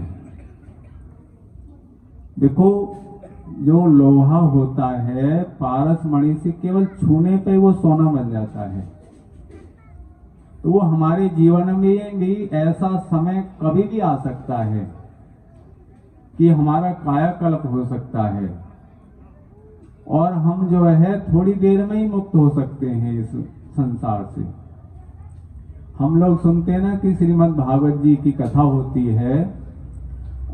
देखो, जो लोहा होता है पारस मणि से केवल छूने पे वो सोना बन जाता है। तो वो हमारे जीवन में भी ऐसा समय कभी भी आ सकता है कि हमारा कायाकल्प हो सकता है, और हम जो है थोड़ी देर में ही मुक्त हो सकते हैं इस संसार से। हम लोग सुनते हैं ना कि श्रीमद् भागवत जी की कथा होती है,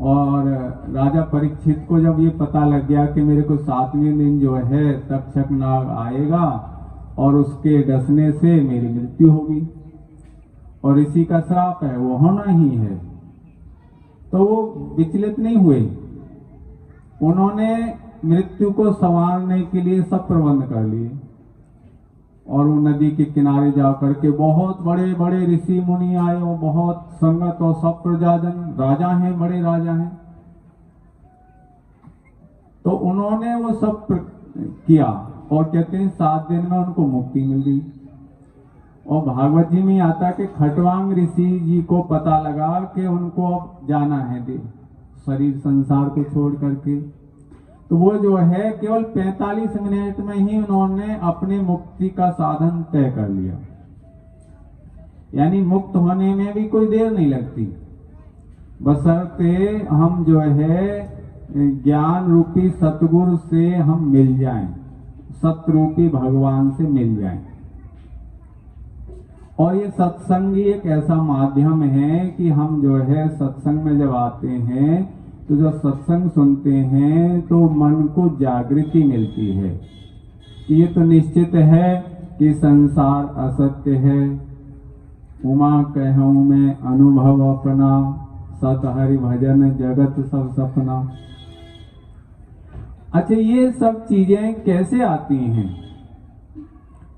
और राजा परीक्षित को जब ये पता लग गया कि मेरे को 7वें दिन जो है तक्षक नाग आएगा और उसके डसने से मेरी मृत्यु होगी, और इसी का श्राप है, वो होना ही है, तो वो विचलित नहीं हुए। उन्होंने मृत्यु को संवारने के लिए सब प्रबंध कर लिए, और वो नदी के किनारे जा करके बहुत बड़े बड़े ऋषि मुनि आए, वो बहुत संगत और सब प्रजाजन, राजा हैं, बड़े राजा हैं। तो उन्होंने वो सब किया और कहते हैं 7 दिन में उनको मुक्ति मिल गई। और भागवत जी में आता कि खटवांग ऋषि जी को पता लगा कि उनको अब जाना है देह, शरीर संसार को छोड़ करके। तो वो जो है केवल 45 मिनट में ही उन्होंने अपने मुक्ति का साधन तय कर लिया। यानी मुक्त होने में भी कोई देर नहीं लगती, बशर्ते हम जो है ज्ञान रूपी सतगुरु से हम मिल जाएं, सत्य रूपी भगवान से मिल जाएं। और ये सत्संग ही एक ऐसा माध्यम है कि हम जो है सत्संग में जब आते हैं तो जब सत्संग सुनते हैं तो मन को जागृति मिलती है कि ये तो निश्चित है कि संसार असत्य है। उमा कहूँ मैं अनुभव अपना, सत हरि भजन जगत सब सपना। अच्छा, ये सब चीजें कैसे आती हैं?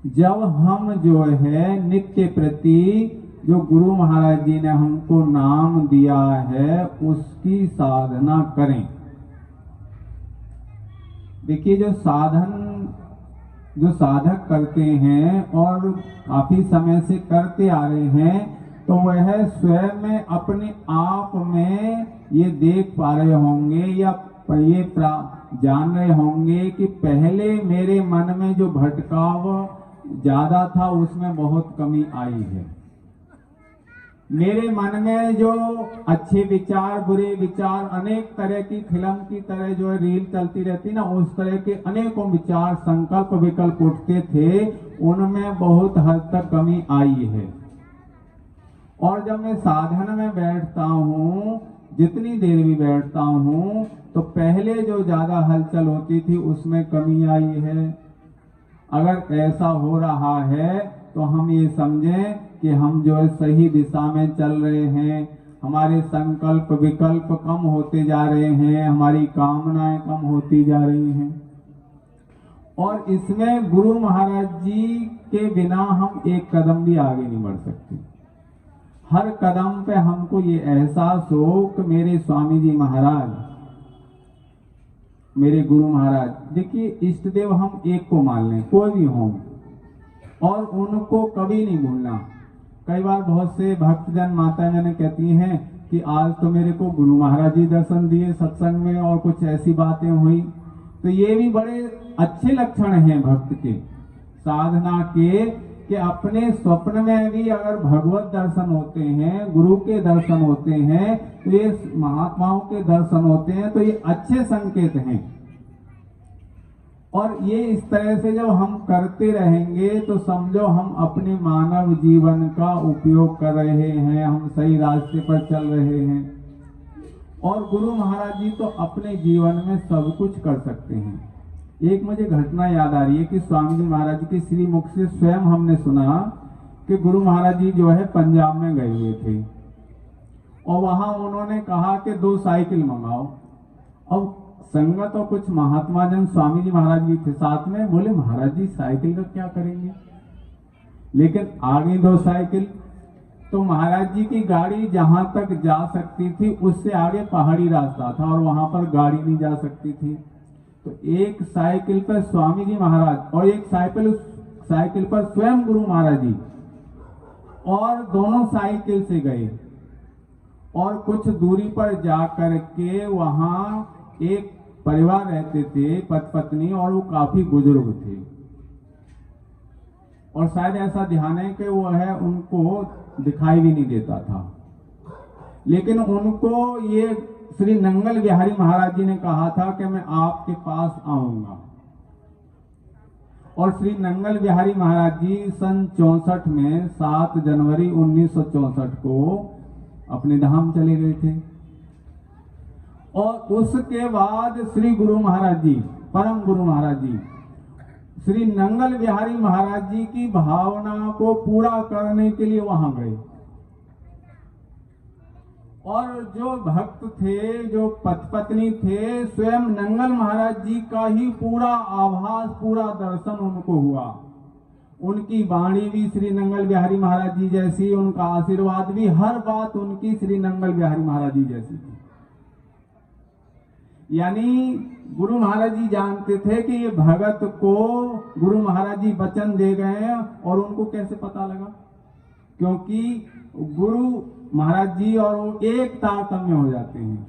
जब हम जो है नित्य प्रति जो गुरु महाराज जी ने हमको नाम दिया है उसकी साधना करें। देखिए, जो साधक करते हैं और काफी समय से करते आ रहे हैं, तो वह स्वयं में अपने आप में ये देख पा रहे होंगे या ये जान रहे होंगे कि पहले मेरे मन में जो भटकाव ज्यादा था उसमें बहुत कमी आई है। मेरे मन में जो अच्छे विचार, बुरे विचार, अनेक तरह की फिल्म की तरह जो है रील चलती रहती ना, उस तरह के अनेकों विचार, संकल्प, विकल्प उठते थे, उनमें बहुत हद तक कमी आई है। और जब मैं साधन में बैठता हूँ, जितनी देर भी बैठता हूँ, तो पहले जो ज्यादा हलचल होती थी उसमें कमी आई है। अगर ऐसा हो रहा है तो हम ये समझें कि हम जो है सही दिशा में चल रहे हैं। हमारे संकल्प विकल्प कम होते जा रहे हैं, हमारी कामनाएं कम होती जा रही हैं। और इसमें गुरु महाराज जी के बिना हम एक कदम भी आगे नहीं बढ़ सकते। हर कदम पे हमको ये एहसास हो कि मेरे स्वामी जी महाराज, मेरे गुरु महाराज, देखिए इष्ट देव हम एक को मान लें, कोई भी हो, और उनको कभी नहीं भूलना। कई बार बहुत से भक्तजन माता मैंने कहती हैं कि आज तो मेरे को गुरु महाराज जी दर्शन दिए सत्संग में और कुछ ऐसी बातें हुई। तो ये भी बड़े अच्छे लक्षण हैं भक्त के, साधना के, कि अपने स्वप्न में भी अगर भगवत दर्शन होते हैं, गुरु के दर्शन होते हैं, तो ये महात्माओं के दर्शन होते हैं, तो ये अच्छे संकेत हैं। और ये इस तरह से जब हम करते रहेंगे तो समझो हम अपने मानव जीवन का उपयोग कर रहे हैं, हम सही रास्ते पर चल रहे हैं। और गुरु महाराज जी तो अपने जीवन में सब कुछ कर सकते हैं। एक मुझे घटना याद आ रही है कि स्वामी जी महाराज के श्री मुख से स्वयं हमने सुना कि गुरु महाराज जी जो है पंजाब में गए हुए थे और वहां उन्होंने कहा कि 2 साइकिल मंगाओ। अब संगत और कुछ महात्मा जन स्वामी जी महाराज भी थे साथ में, बोले महाराज जी साइकिल का क्या करेंगे, लेकिन आ गई 2 साइकिल। तो महाराज जी की गाड़ी जहां तक जा सकती थी उससे आगे पहाड़ी रास्ता था और वहां पर गाड़ी नहीं जा सकती थी। तो एक साइकिल पर स्वामी जी महाराज और एक साइकिल पर स्वयं गुरु महाराज जी, और दोनों साइकिल से गए और कुछ दूरी पर जा करके वहां एक परिवार रहते थे, पति पत्नी, और वो काफी बुजुर्ग थे और शायद ऐसा ध्यान है कि वो है उनको दिखाई भी नहीं देता था। लेकिन उनको ये श्री नंगल बिहारी महाराज जी ने कहा था कि मैं आपके पास आऊंगा। और श्री नंगल बिहारी महाराज जी सन 64 में 7 जनवरी 1964 को अपने धाम चले गए थे। और उसके बाद श्री गुरु महाराज जी, परम गुरु महाराज जी, श्री नंगल बिहारी महाराज जी की भावना को पूरा करने के लिए वहां गए। और जो भक्त थे, जो पत्नी थे, स्वयं नंगल महाराज जी का ही पूरा आभास, पूरा दर्शन उनको हुआ। उनकी वाणी भी श्री नंगल बिहारी महाराज जी जैसी, उनका आशीर्वाद भी, हर बात उनकी श्री नंगल बिहारी महाराज जी जैसी थी। यानी गुरु महाराज जी जानते थे कि ये भगत को गुरु महाराज जी वचन दे गए हैं। और उनको कैसे पता लगा? क्योंकि गुरु महाराज जी और वो एक तारतम्य हो जाते हैं।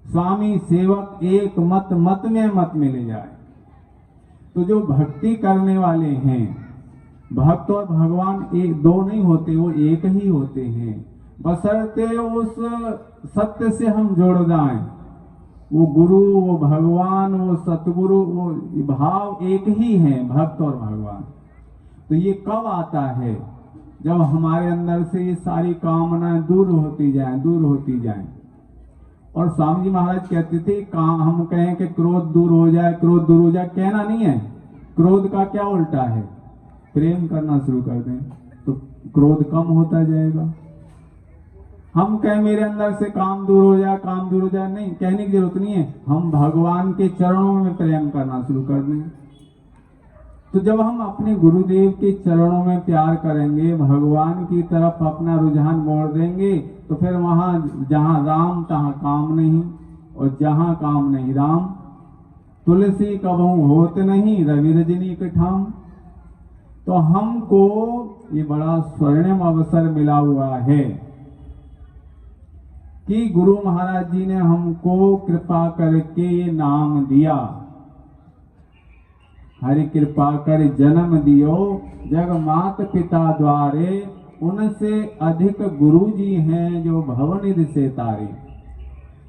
स्वामी सेवक एक मत, मत में मत मिले जाए। तो जो भक्ति करने वाले हैं, भक्त और भगवान एक दो नहीं होते, वो एक ही होते हैं, बशर्ते उस सत्य से हम जुड़ जाएं। वो गुरु, वो भगवान, वो सतगुरु, वो भाव एक ही है, भक्त और भगवान। तो ये कब आता है? जब हमारे अंदर से ये सारी कामनाएं दूर होती जाएं। और स्वामी जी महाराज कहते थे, हम कहें कि क्रोध दूर हो जाए, क्रोध दूर हो जाए, कहना नहीं है। क्रोध का क्या उल्टा है? प्रेम करना शुरू कर दें तो क्रोध कम होता जाएगा। हम कहें मेरे अंदर से काम दूर हो जाए, काम दूर हो जाए, नहीं, कहने की जरूरत नहीं है। हम भगवान के चरणों में प्रेम करना शुरू कर दें। तो जब हम अपने गुरुदेव के चरणों में प्यार करेंगे, भगवान की तरफ अपना रुझान मोड़ देंगे, तो फिर वहां जहां राम तहां काम नहीं, और जहां काम नहीं राम। तुलसी कबहू होत नहीं, रवि रजनी कठाम। तो हमको ये बड़ा स्वर्णिम अवसर मिला हुआ है कि गुरु महाराज जी ने हमको कृपा करके ये नाम दिया। हरि कृपा कर जन्म दियो, जग मात पिता द्वारे, उनसे अधिक गुरु जी हैं जो भवनिधि से तारे।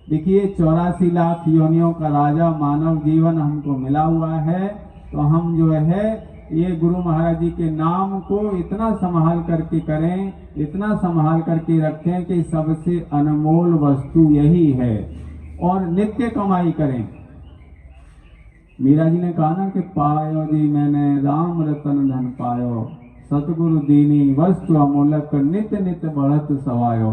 देखिए 84 लाख योनियों का राजा मानव जीवन हमको मिला हुआ है। तो हम जो है ये गुरु महाराज जी के नाम को इतना संभाल करके करें, इतना संभाल करके रखें कि सबसे अनमोल वस्तु यही है। और नित्य कमाई करें। मीरा जी ने कहा ना कि पायो जी मैंने राम रतन धन पायो, सतगुरु दीनी वस्तु अमूलक, नित्य नित्य बढ़त सवायो।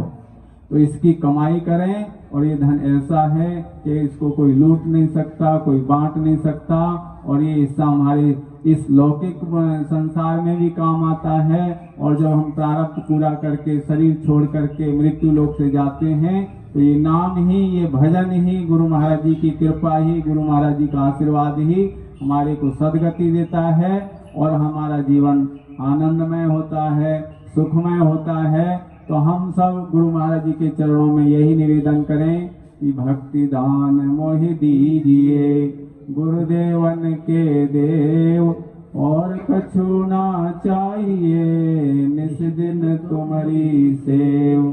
तो इसकी कमाई करें। और ये धन ऐसा है कि इसको कोई लूट नहीं सकता, कोई बांट नहीं सकता। और ये हिस्सा हमारे इस लौकिक संसार में भी काम आता है। और जब हम प्रारब्ध पूरा करके शरीर छोड़ करके मृत्यु लोक से जाते हैं, तो ये नाम ही, ये भजन ही, गुरु महाराज जी की कृपा ही, गुरु महाराज जी का आशीर्वाद ही हमारे को सदगति देता है। और हमारा जीवन आनंदमय होता है, सुखमय होता है। तो हम सब गुरु महाराज जी के चरणों में यही निवेदन करें कि भक्ति दान मोहि दीजिए, गुरुदेवन के देव, और कछु ना चाहिए, निस दिन तुम्हारी सेव।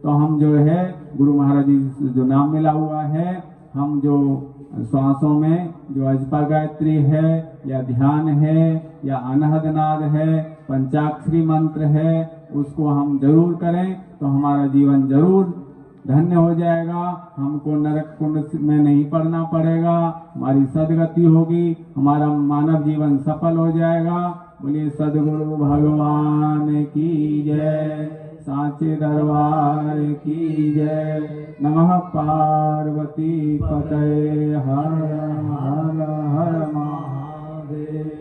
तो हम जो है गुरु महाराज जी जो नाम मिला हुआ है, हम जो श्वासों में जो अजपा गायत्री है, या ध्यान है, या अनहद नाद है, पंचाक्षरी मंत्र है, उसको हम जरूर करें। तो हमारा जीवन जरूर धन्य हो जाएगा। हमको नरक कुंड में नहीं पड़ना पड़ेगा, हमारी सदगति होगी, हमारा मानव जीवन सफल हो जाएगा। बोलिए सदगुरु भगवान की जय, साचे दरबार की जय। नमः पार्वती पतये, हर हर हर महादेव।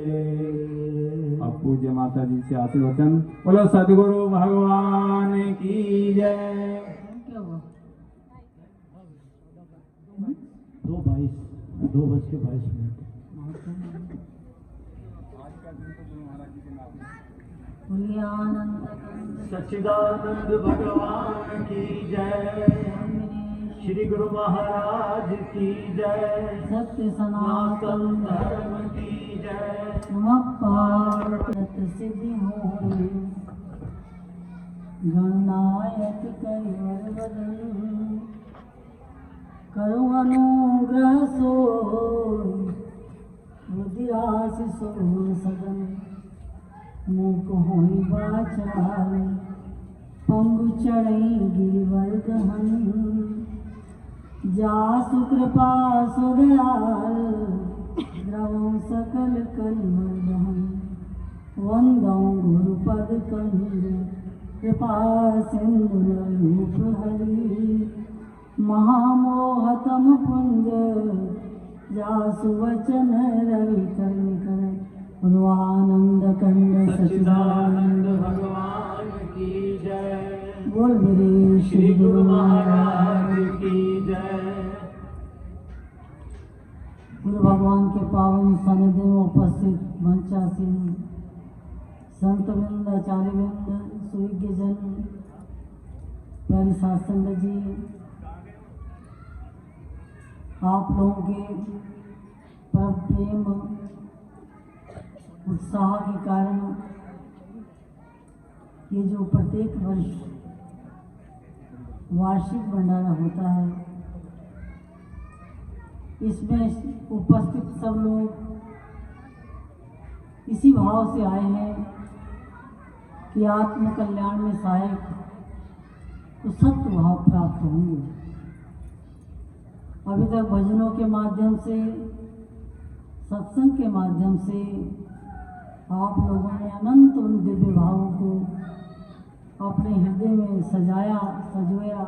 अब पूज्य माता जी से आशीर्वचन। बोलो सदगुरु भगवान की जय। 2:22 सच्चिदानंद भगवान की जय, श्री गुरु महाराज की जय, सत्य सनातन धर्म की जय। पार्वती सिद्धि हो, गणनायक कैवर बदन, करो अनुग्रह सो, बुद्धिराशि सो सदन, मुख होई बाचाल, पंगु चढ़ई गिरिवर गहन, जासु कृपा सुदयाल, द्रवं सकल कलिमल दहन, वंदं गुरुपद कंज, कृपा सिंधु रूप हरि, महामोहतम पुंज, जासु वचन रवि कर्णिकर, आनंद कंद सच्चिदानंद भगवान की जय। बोल मेरे श्री गुरु महाराज की जय। भगवान के पावन सन्निधि में उपस्थित मंचासीन संत वृंद, आचार्य वृंद, सुविज्ञ जन, प्यारी साध संगत जी, आप लोगों के परम प्रेम उत्साह के कारण ये जो प्रत्येक वर्ष वार्षिक भंडारा होता है, इसमें उपस्थित सब लोग इसी भाव से आए हैं कि आत्म कल्याण में सहायक तो सत्य भाव प्राप्त होंगे। अभी तक भजनों के माध्यम से, सत्संग के माध्यम से आप लोगों ने अनंत उन दिव्य भावों को अपने हृदय में सजाया, सजोया,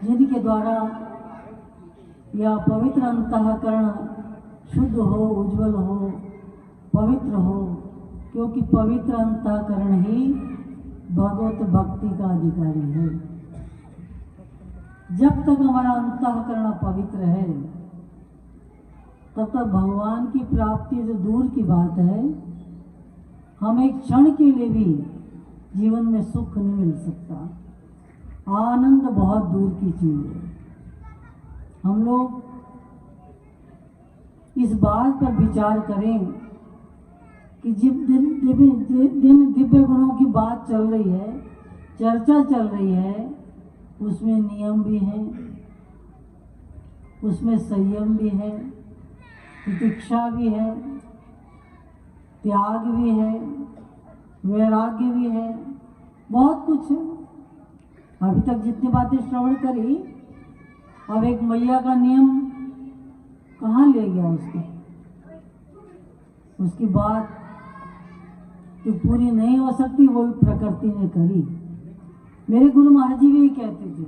जिनके द्वारा यह पवित्र अंतःकरण शुद्ध हो, उज्जवल हो, पवित्र हो, क्योंकि पवित्र अंतःकरण ही भगवत भक्ति का अधिकारी है। जब तक हमारा अंतःकरण पवित्र है, तब तक भगवान की प्राप्ति जो दूर की बात है, हम एक क्षण के लिए भी जीवन में सुख नहीं मिल सकता। आनंद बहुत दूर की चीज है। हम लोग इस बात पर विचार करें कि जिन दिव्य गुणों की बात चल रही है, चर्चा चल रही है, उसमें नियम भी है, उसमें संयम भी है, प्रतीक्षा भी है, त्याग भी है, वैराग्य भी है, बहुत कुछ है। अभी तक जितनी बातें श्रवण करी, अब एक मैया का नियम कहाँ ले गया उसकी बात जो पूरी नहीं हो सकती, वो भी प्रकृति ने करी। मेरे गुरु महाराज जी भी ये कहते थे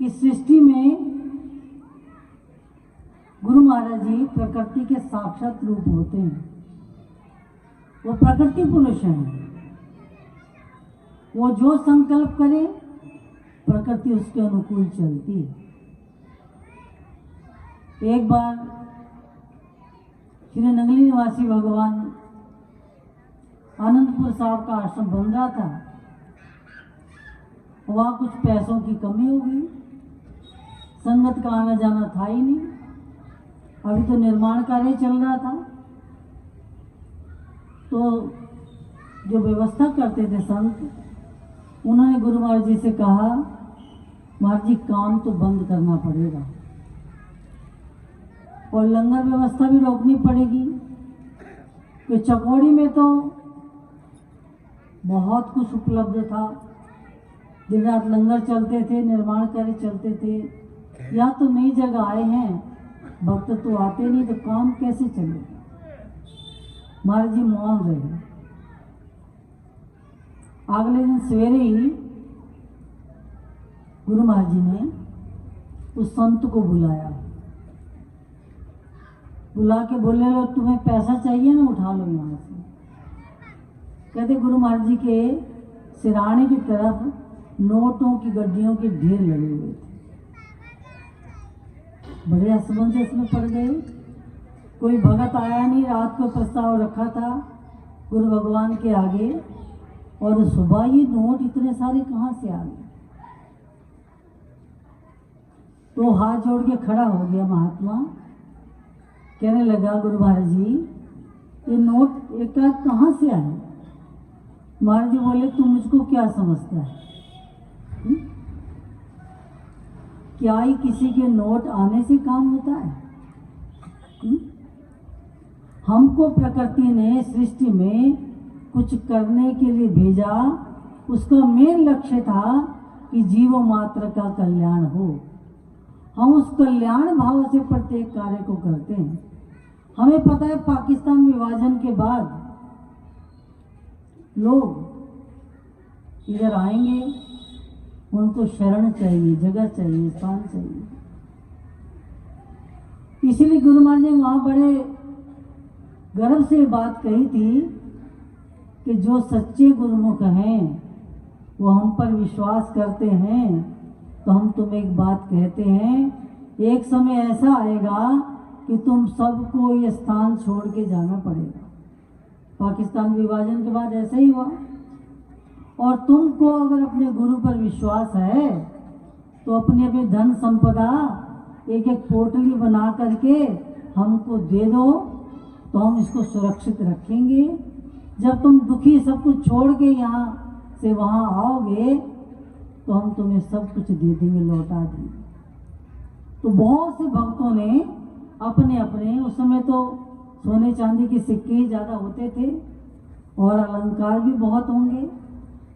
कि सृष्टि में गुरु महाराज जी प्रकृति के साक्षात रूप होते हैं। वो प्रकृति पुरुष हैं। वो जो संकल्प करे, प्रकृति उसके अनुकूल चलती है। एक बार श्री नंगली निवासी भगवान आनंदपुर साहब का आश्रम बन रहा था। वहाँ कुछ पैसों की कमी हो गई, संगत का आना जाना था ही नहीं। अभी तो निर्माण कार्य चल रहा था, तो जो व्यवस्था करते थे संत, उन्होंने गुरु महाराज जी से कहा, महाराज जी काम तो बंद करना पड़ेगा और लंगर व्यवस्था भी रोकनी पड़ेगी। तो चकोड़ी में तो बहुत कुछ उपलब्ध था, दिन रात लंगर चलते थे, निर्माण कार्य चलते थे। या तो नई जगह आए हैं, भक्त तो आते नहीं, तो काम कैसे चलेगा। महाराज जी मौन रहे। अगले दिन सवेरे ही गुरु महाराज जी ने उस संत को बुलाया, बुला के बोले, लो तुम्हें पैसा चाहिए ना, उठा लो यहाँ से। कहते गुरु महाराज जी के सिराने की तरफ नोटों की गड्डियों के ढेर लगे हुए थे। बड़े असमंजस में पड़ गए। कोई भगत आया नहीं, रात को प्रस्ताव रखा था गुरु भगवान के आगे, और सुबह ये नोट इतने सारे कहाँ से आ गए। तो हाथ जोड़ के खड़ा हो गया महात्मा, कहने लगा, गुरु महाराज जी ये नोट एकाएक कहाँ से आए। महाराज जी बोले, तू मुझको क्या समझता है? क्या ही किसी के नोट आने से काम होता है? हमको प्रकृति ने सृष्टि में कुछ करने के लिए भेजा। उसका मेन लक्ष्य था कि जीव मात्र का कल्याण हो। हम उस कल्याण भाव से प्रत्येक कार्य को करते हैं। हमें पता है पाकिस्तान विभाजन के बाद लोग इधर आएंगे, उनको शरण चाहिए, जगह चाहिए, स्थान चाहिए। इसीलिए गुरु महाराज ने वहाँ बड़े गर्व से बात कही थी कि जो सच्चे गुरुमुख हैं, वो हम पर विश्वास करते हैं, तो हम तुम्हें एक बात कहते हैं, एक समय ऐसा आएगा कि कि तुम सबको ये स्थान छोड़ के जाना पड़ेगा। पाकिस्तान विभाजन के बाद ऐसा ही हुआ। और तुमको अगर अपने गुरु पर विश्वास है तो अपनी अपनी धन संपदा एक एक पोटली बना करके हमको दे दो, तो हम इसको सुरक्षित रखेंगे। जब तुम दुखी सब कुछ छोड़ के यहाँ से वहाँ आओगे तो हम तुम्हें सब कुछ दे देंगे, लौटा देंगे। तो बहुत से भक्तों ने अपने अपने, उस समय तो सोने चांदी के सिक्के ही ज़्यादा होते थे और अलंकार भी बहुत होंगे,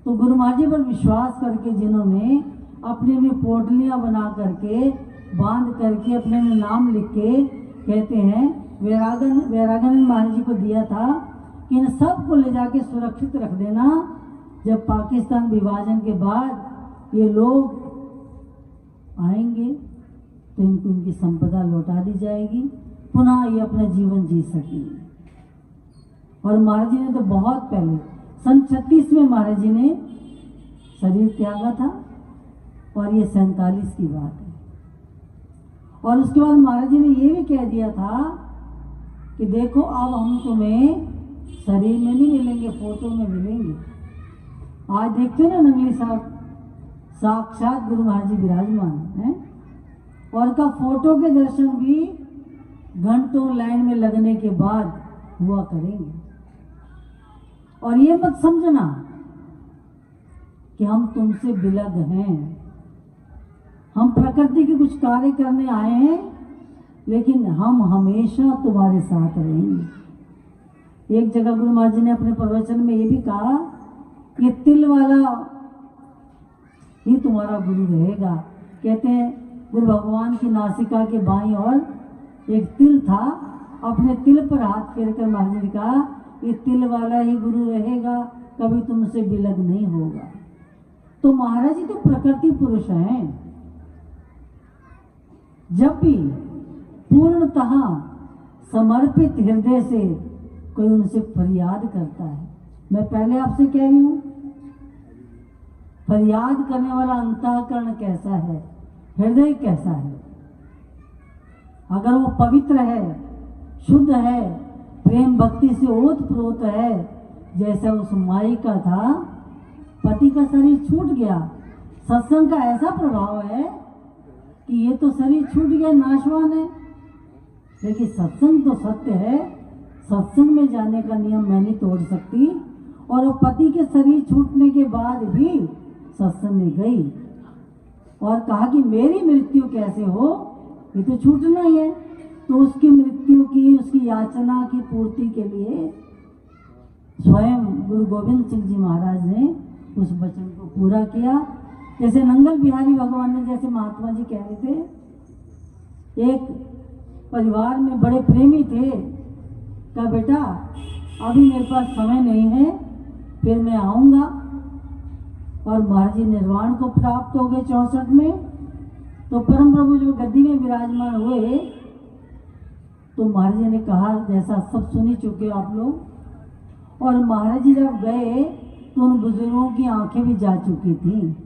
तो गुरु महाराज जी पर विश्वास करके जिन्होंने अपनी अपनी पोटलियाँ बना करके बांध करके अपने में नाम लिख के, कहते हैं वैरागन महाराज जी को दिया था कि इन सब को ले जाके सुरक्षित रख देना। जब पाकिस्तान विभाजन के बाद ये लोग आएंगे तो इनको इनकी संपदा लौटा दी जाएगी, पुनः ये अपना जीवन जी सकेंगे। और महाराज जी ने तो बहुत पहले सन 36 में महाराज जी ने शरीर त्यागा था और ये 47 की बात है। और उसके बाद महाराज जी ने ये भी कह दिया था कि देखो अब हम तुम्हें शरीर में नहीं मिलेंगे, फोटो में मिलेंगे। आज देखते हो ना नंगली साहब, साक्षात गुरु महाराज जी विराजमान हैं और उनका फोटो के दर्शन भी घंटों लाइन में लगने के बाद हुआ करेंगे। और ये मत समझना कि हम तुमसे बिलग हैं, हम प्रकृति के कुछ कार्य करने आए हैं, लेकिन हम हमेशा तुम्हारे साथ रहेंगे। एक जगह गुरु महाराज जी ने अपने प्रवचन में ये भी कहा, ये तिल वाला ही तुम्हारा गुरु रहेगा। कहते हैं गुरु भगवान की नासिका के बाईं ओर एक तिल था, अपने तिल पर हाथ फेर कर महाराज जी ने कहा, ये तिल वाला ही गुरु रहेगा, कभी तुमसे बिलग नहीं होगा। तो महाराज जी तो प्रकृति पुरुष हैं। जब भी पूर्णतः समर्पित हृदय से कोई उनसे फरियाद करता है, मैं पहले आपसे कह रही हूं, फरियाद करने वाला अंतःकरण कैसा है, हृदय कैसा है। अगर वो पवित्र है, शुद्ध है, प्रेम भक्ति से ओतप्रोत है, जैसा उस माई का था, पति का शरीर छूट गया। सत्संग का ऐसा प्रभाव है कि ये तो शरीर छूट गया, नाशवान है, लेकिन सत्संग तो सत्य है। सत्संग में जाने का नियम मैं नहीं तोड़ सकती। और वो पति के शरीर छूटने के बाद भी सत्संग में गई और कहा कि मेरी मृत्यु कैसे हो, ये तो छूटना ही है। तो उसकी मृत्यु की, उसकी याचना की पूर्ति के लिए स्वयं गुरु गोविंद सिंह जी महाराज ने उस वचन को पूरा किया। जैसे नंगल बिहारी भगवान ने, जैसे महात्मा जी कह रहे थे, एक परिवार में बड़े प्रेमी थे, कहा बेटा अभी मेरे पास समय नहीं है, फिर मैं आऊँगा। और महाराज जी निर्वाण को प्राप्त हो गए 64 में। तो परम प्रभु जो गद्दी में विराजमान हुए, तो महाराज जी ने कहा, जैसा सब सुन ही चुके हो आप लोग। और महाराज जी जब गए तो उन बुजुर्गों की आंखें भी जा चुकी थी,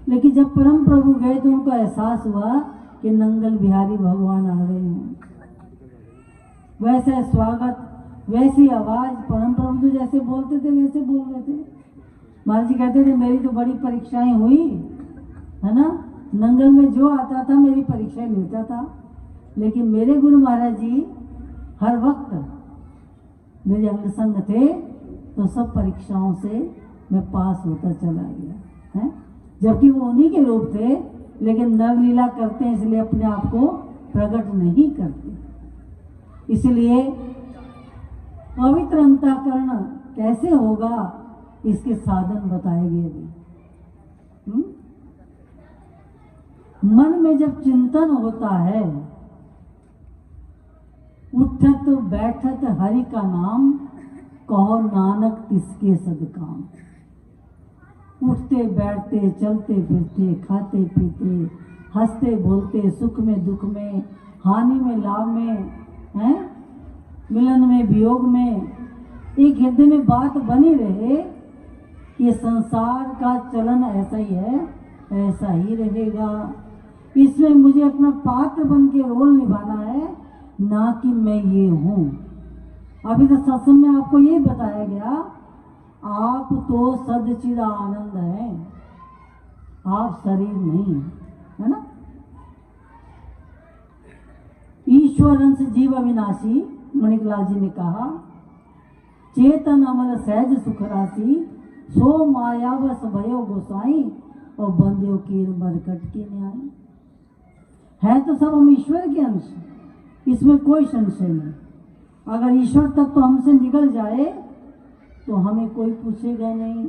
लेकिन जब परम प्रभु गए तो उनको एहसास हुआ कि नंगल बिहारी भगवान आ रहे हैं। वैसे स्वागत, वैसी आवाज, परम प्रभु तो जैसे बोलते थे वैसे बोल रहे थे। महाराज जी कहते थे मेरी तो बड़ी परीक्षाएं हुई है ना, नंगल में जो आता था मेरी परीक्षाएं लेता था, लेकिन मेरे गुरु महाराज जी हर वक्त मेरे अंग संग थे, तो सब परीक्षाओं से मैं पास होता चला गया है। जबकि वो उन्हीं के रूप थे, लेकिन नवलीला करते हैं इसलिए अपने आप को प्रकट नहीं करते। इसलिए पवित्र अंतःकरण कैसे होगा, इसके साधन बताए गए भी। मन में जब चिंतन होता है, उठत बैठत हरि का नाम, कहो नानक तिसके सदकाम। उठते बैठते चलते फिरते खाते पीते हंसते बोलते, सुख में दुख में, हानि में लाभ में, हैं, मिलन में वियोग में, एक हृदय में बात बनी रहे। ये संसार का चलन ऐसा ही है, ऐसा ही रहेगा। इसमें मुझे अपना पात्र बन के रोल निभाना है, ना कि मैं ये हूँ। अभी तो सत्संग में आपको ये बताया गया, आप तो सदचिद आनंद है, आप शरीर नहीं, है ना। ईश्वर अंश जीव अविनाशी, मणिकलाल जी ने कहा, चेतन अमल सहज सुख राशि, सो माया बस भयो गोसाई, और बंदे कीर मरकट के न्याय। है तो सब हम ईश्वर के अंश, इसमें कोई संशय नहीं। अगर ईश्वर तत्व तो हमसे निकल जाए तो हमें कोई पूछेगा नहीं।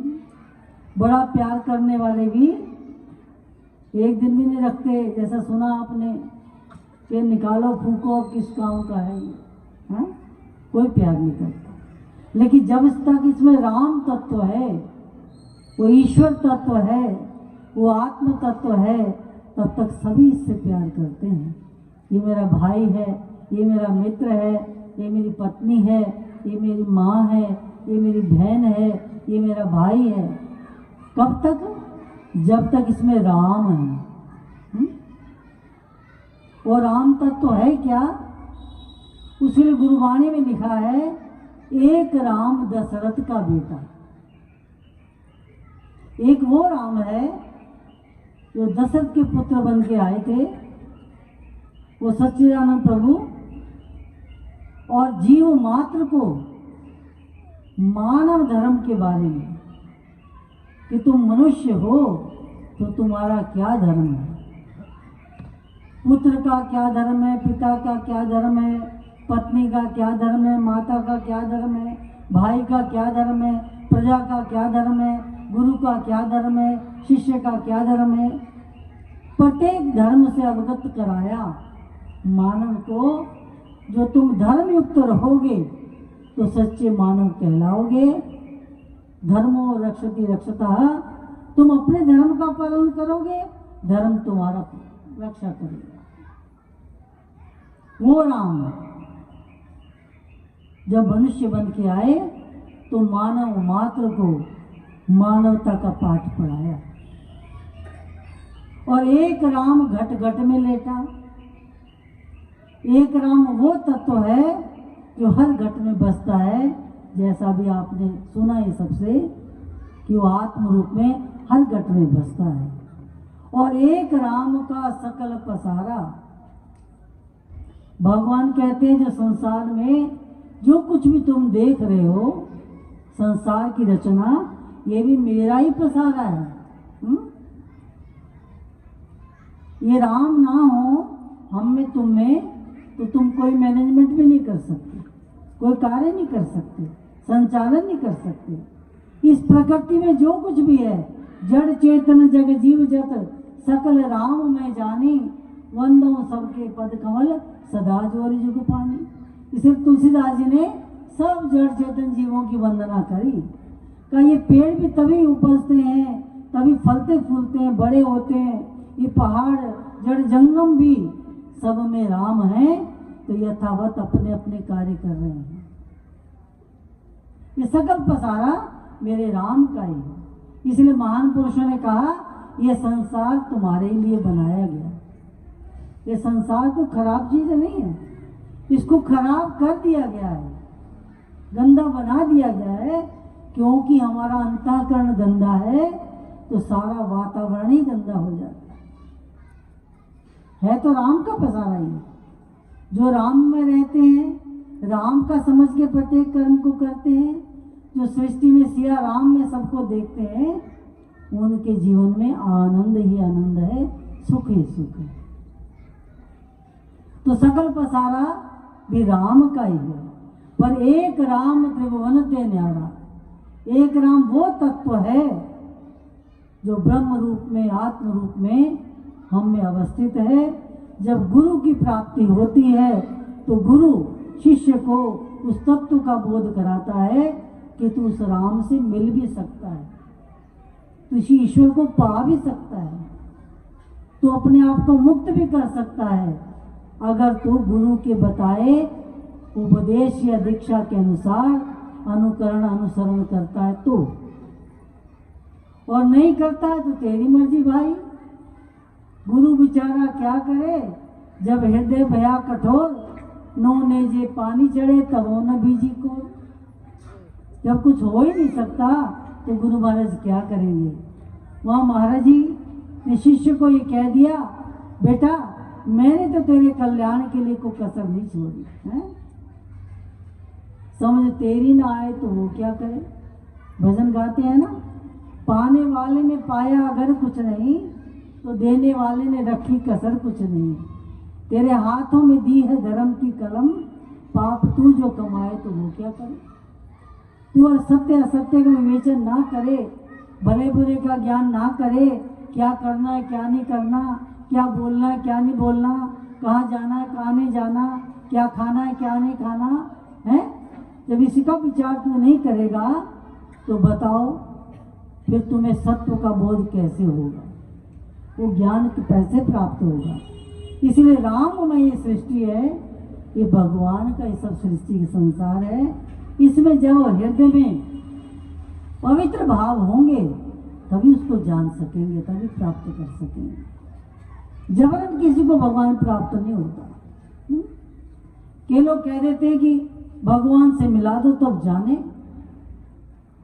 बड़ा प्यार करने वाले भी एक दिन भी नहीं रखते, जैसा सुना आपने कि निकालो फूको किस काम का है ये, हाँ? कोई प्यार नहीं करता। लेकिन जब तक इसमें राम तत्व है, वो ईश्वर तत्व है, वो आत्म तत्व है, तब तक सभी इससे प्यार करते हैं। ये मेरा भाई है, ये मेरा मित्र है, ये मेरी पत्नी है, ये मेरी माँ है, ये मेरी बहन है, ये मेरा भाई है। कब तक? जब तक इसमें राम है। और राम तत्व है क्या? उसके गुरुवाणी में लिखा है, एक राम दशरथ का बेटा। एक वो राम है जो दशरथ के पुत्र बन के आए थे, वो सच्चिदानंद प्रभु, और जीव मात्र को मानव धर्म के बारे में कि तुम मनुष्य हो तो तुम्हारा क्या धर्म है, पुत्र का क्या धर्म है, पिता का क्या धर्म है, पत्नी का क्या धर्म है, माता का क्या धर्म है, भाई का क्या धर्म है, प्रजा का क्या धर्म है, गुरु का क्या धर्म है, शिष्य का क्या धर्म है। प्रत्येक धर्म से अवगत कराया मानव को। जो तुम धर्म युक्त रहोगे तो सच्चे मानव कहलाओगे। धर्मो रक्षति रक्षता, तुम अपने धर्म का पालन करोगे, धर्म तुम्हारा रक्षा करेगा। वो राम जब मनुष्य बन के आए तो मानव मात्र को मानवता का पाठ पढ़ाया। और एक राम घट घट में लेटा। एक राम वो तत्व है जो हर घट में बसता है, जैसा भी आपने सुना है सबसे कि वो आत्म रूप में हर घट में बसता है। और एक राम का सकल पसारा। भगवान कहते हैं जो संसार में जो कुछ भी तुम देख रहे हो, संसार की रचना, ये भी मेरा ही पसारा है। ये राम ना हो हम में तुम में तो तुम कोई मैनेजमेंट भी नहीं कर सकते, कोई कार्य नहीं कर सकते, संचालन नहीं कर सकते। इस प्रकृति में जो कुछ भी है, जड़ चेतन जग जीव जत सकल राम में जानी, वंदो सबके पद कमल सदा जोरी जुग पानी। इसे तुलसीदास जी ने सब जड़ चेतन जीवों की वंदना करी। का ये पेड़ भी तभी उपजते हैं, तभी फलते फूलते हैं, बड़े होते हैं। ये पहाड़ जड़ जंगम भी सब में राम है, तो यथावत अपने अपने कार्य कर रहे हैं। ये सकल पसारा मेरे राम का ही है। इसलिए महान पुरुषों ने कहा यह संसार तुम्हारे लिए बनाया गया। ये संसार तो खराब चीज नहीं है, इसको खराब कर दिया गया है, गंदा बना दिया गया है। क्योंकि हमारा अंतःकरण गंदा है तो सारा वातावरण ही गंदा हो जाता है तो राम का पसारा ही है। जो राम में रहते हैं, राम का समझ के प्रत्येक कर्म को करते हैं, जो सृष्टि में सिया राम में सबको देखते हैं, उनके जीवन में आनंद ही आनंद है, सुख ही सुख है। तो सकल पसारा भी राम का ही है। पर एक राम त्रिभुवन ते न्यारा। एक राम वो तत्व है जो ब्रह्म रूप में, आत्म रूप में हम में अवस्थित है। जब गुरु की प्राप्ति होती है तो गुरु शिष्य को उस तत्व का बोध कराता है कि तू उस राम से मिल भी सकता है, तू ईश्वर को पा भी सकता है, तू अपने आप को मुक्त भी कर सकता है, अगर तू गुरु के बताए उपदेश या दीक्षा के अनुसार अनुकरण अनुसरण करता है तो। और नहीं करता है तो तेरी मर्जी भाई। गुरु बेचारा क्या करे, जब हृदय भया कठोर नोने जे पानी चढ़े तब वो न बीजी को। जब कुछ हो ही नहीं सकता तो गुरु महाराज क्या करेंगे। वहाँ महाराज जी ने शिष्य को ये कह दिया, बेटा मैंने तो तेरे कल्याण के लिए कोई कसर नहीं छोड़ी है। समझ तेरी ना आए तो वो क्या करे। भजन गाते हैं ना, पाने वाले ने पाया अगर कुछ नहीं तो देने वाले ने रखी कसर कुछ नहीं। तेरे हाथों में दी है धर्म की कलम, पाप तू जो कमाए तो वो क्या करे। तू और सत्य असत्य का विवेचन ना करे, भले बुरे का ज्ञान ना करे, क्या करना है क्या नहीं करना, क्या बोलना है क्या नहीं बोलना, कहाँ जाना है कहाँ नहीं जाना, क्या खाना है क्या नहीं खाना है। जब इसी का विचार तू नहीं करेगा तो बताओ फिर तुम्हें सत्व का बोध कैसे होगा, वो ज्ञान कैसे प्राप्त होगा। इसलिए राममय ये सृष्टि है, ये भगवान का ये सब सृष्टि का संसार है। इसमें जब हृदय में पवित्र भाव होंगे तभी उसको जान सकेंगे, तभी प्राप्त कर सकेंगे। जबरन किसी को भगवान प्राप्त नहीं होता। के लोग कह देते हैं कि भगवान से मिला दो तब जाने,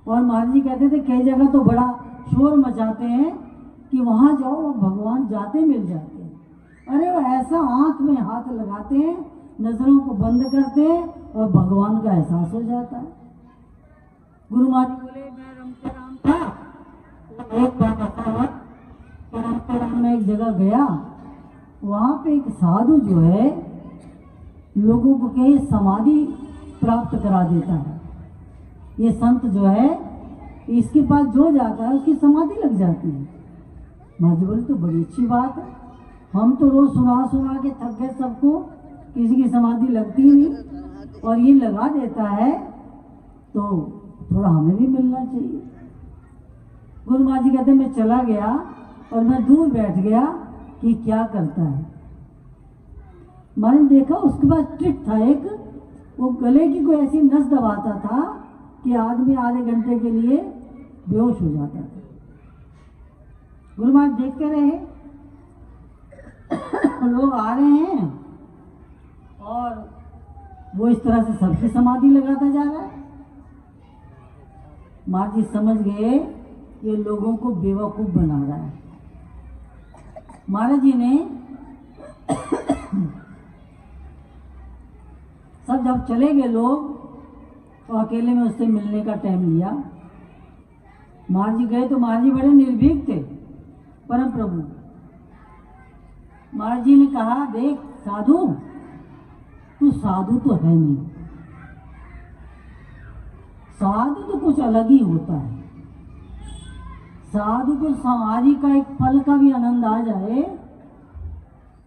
और महाराज जी कहते थे कई जगह तो बड़ा शोर मचाते हैं कि वहाँ जाओ वो भगवान जाते मिल जाते हैं। अरे वो ऐसा आंख में हाथ लगाते हैं, नजरों को बंद करते हैं और भगवान का एहसास हो जाता है। गुरु महाराज बोले मैं रमते राम था। एक बात बताओ, रमते राम में एक जगह गया, वहाँ पे एक साधु जो है लोगों को कहीं समाधि प्राप्त करा देता है। ये संत जो है इसके पास जो जाता है उसकी समाधि लग जाती है। महाराज बोले तो बड़ी अच्छी बात है, हम तो रोज सुना सुना के थक गए सबको, किसी की समाधि लगती नहीं और ये लगा देता है तो थोड़ा हमें भी मिलना चाहिए। गुरु महाराज जी कहते मैं चला गया और मैं दूर बैठ गया कि क्या करता है। मैंने देखा उसके बाद ट्रिक था एक, वो गले की कोई ऐसी नस दबाता था कि आदमी आधे घंटे के लिए बेहोश हो जाता था। गुरु महाराज देखते रहे, लोग आ रहे हैं और वो इस तरह से सबकी समाधि लगाता जा रहा है। महाराज जी समझ गए ये लोगों को बेवकूफ बना रहा है। महाराज जी ने सब जब चले गए लोग तो अकेले में उससे मिलने का टाइम लिया। महाराज जी गए तो महाराज जी बड़े निर्भीक थे, परम प्रभु। महाराज जी ने कहा देख साधु, तू साधु तो है नहीं, साधु तो कुछ अलग ही होता है। साधु को समाधि का एक फल का भी आनंद आ जाए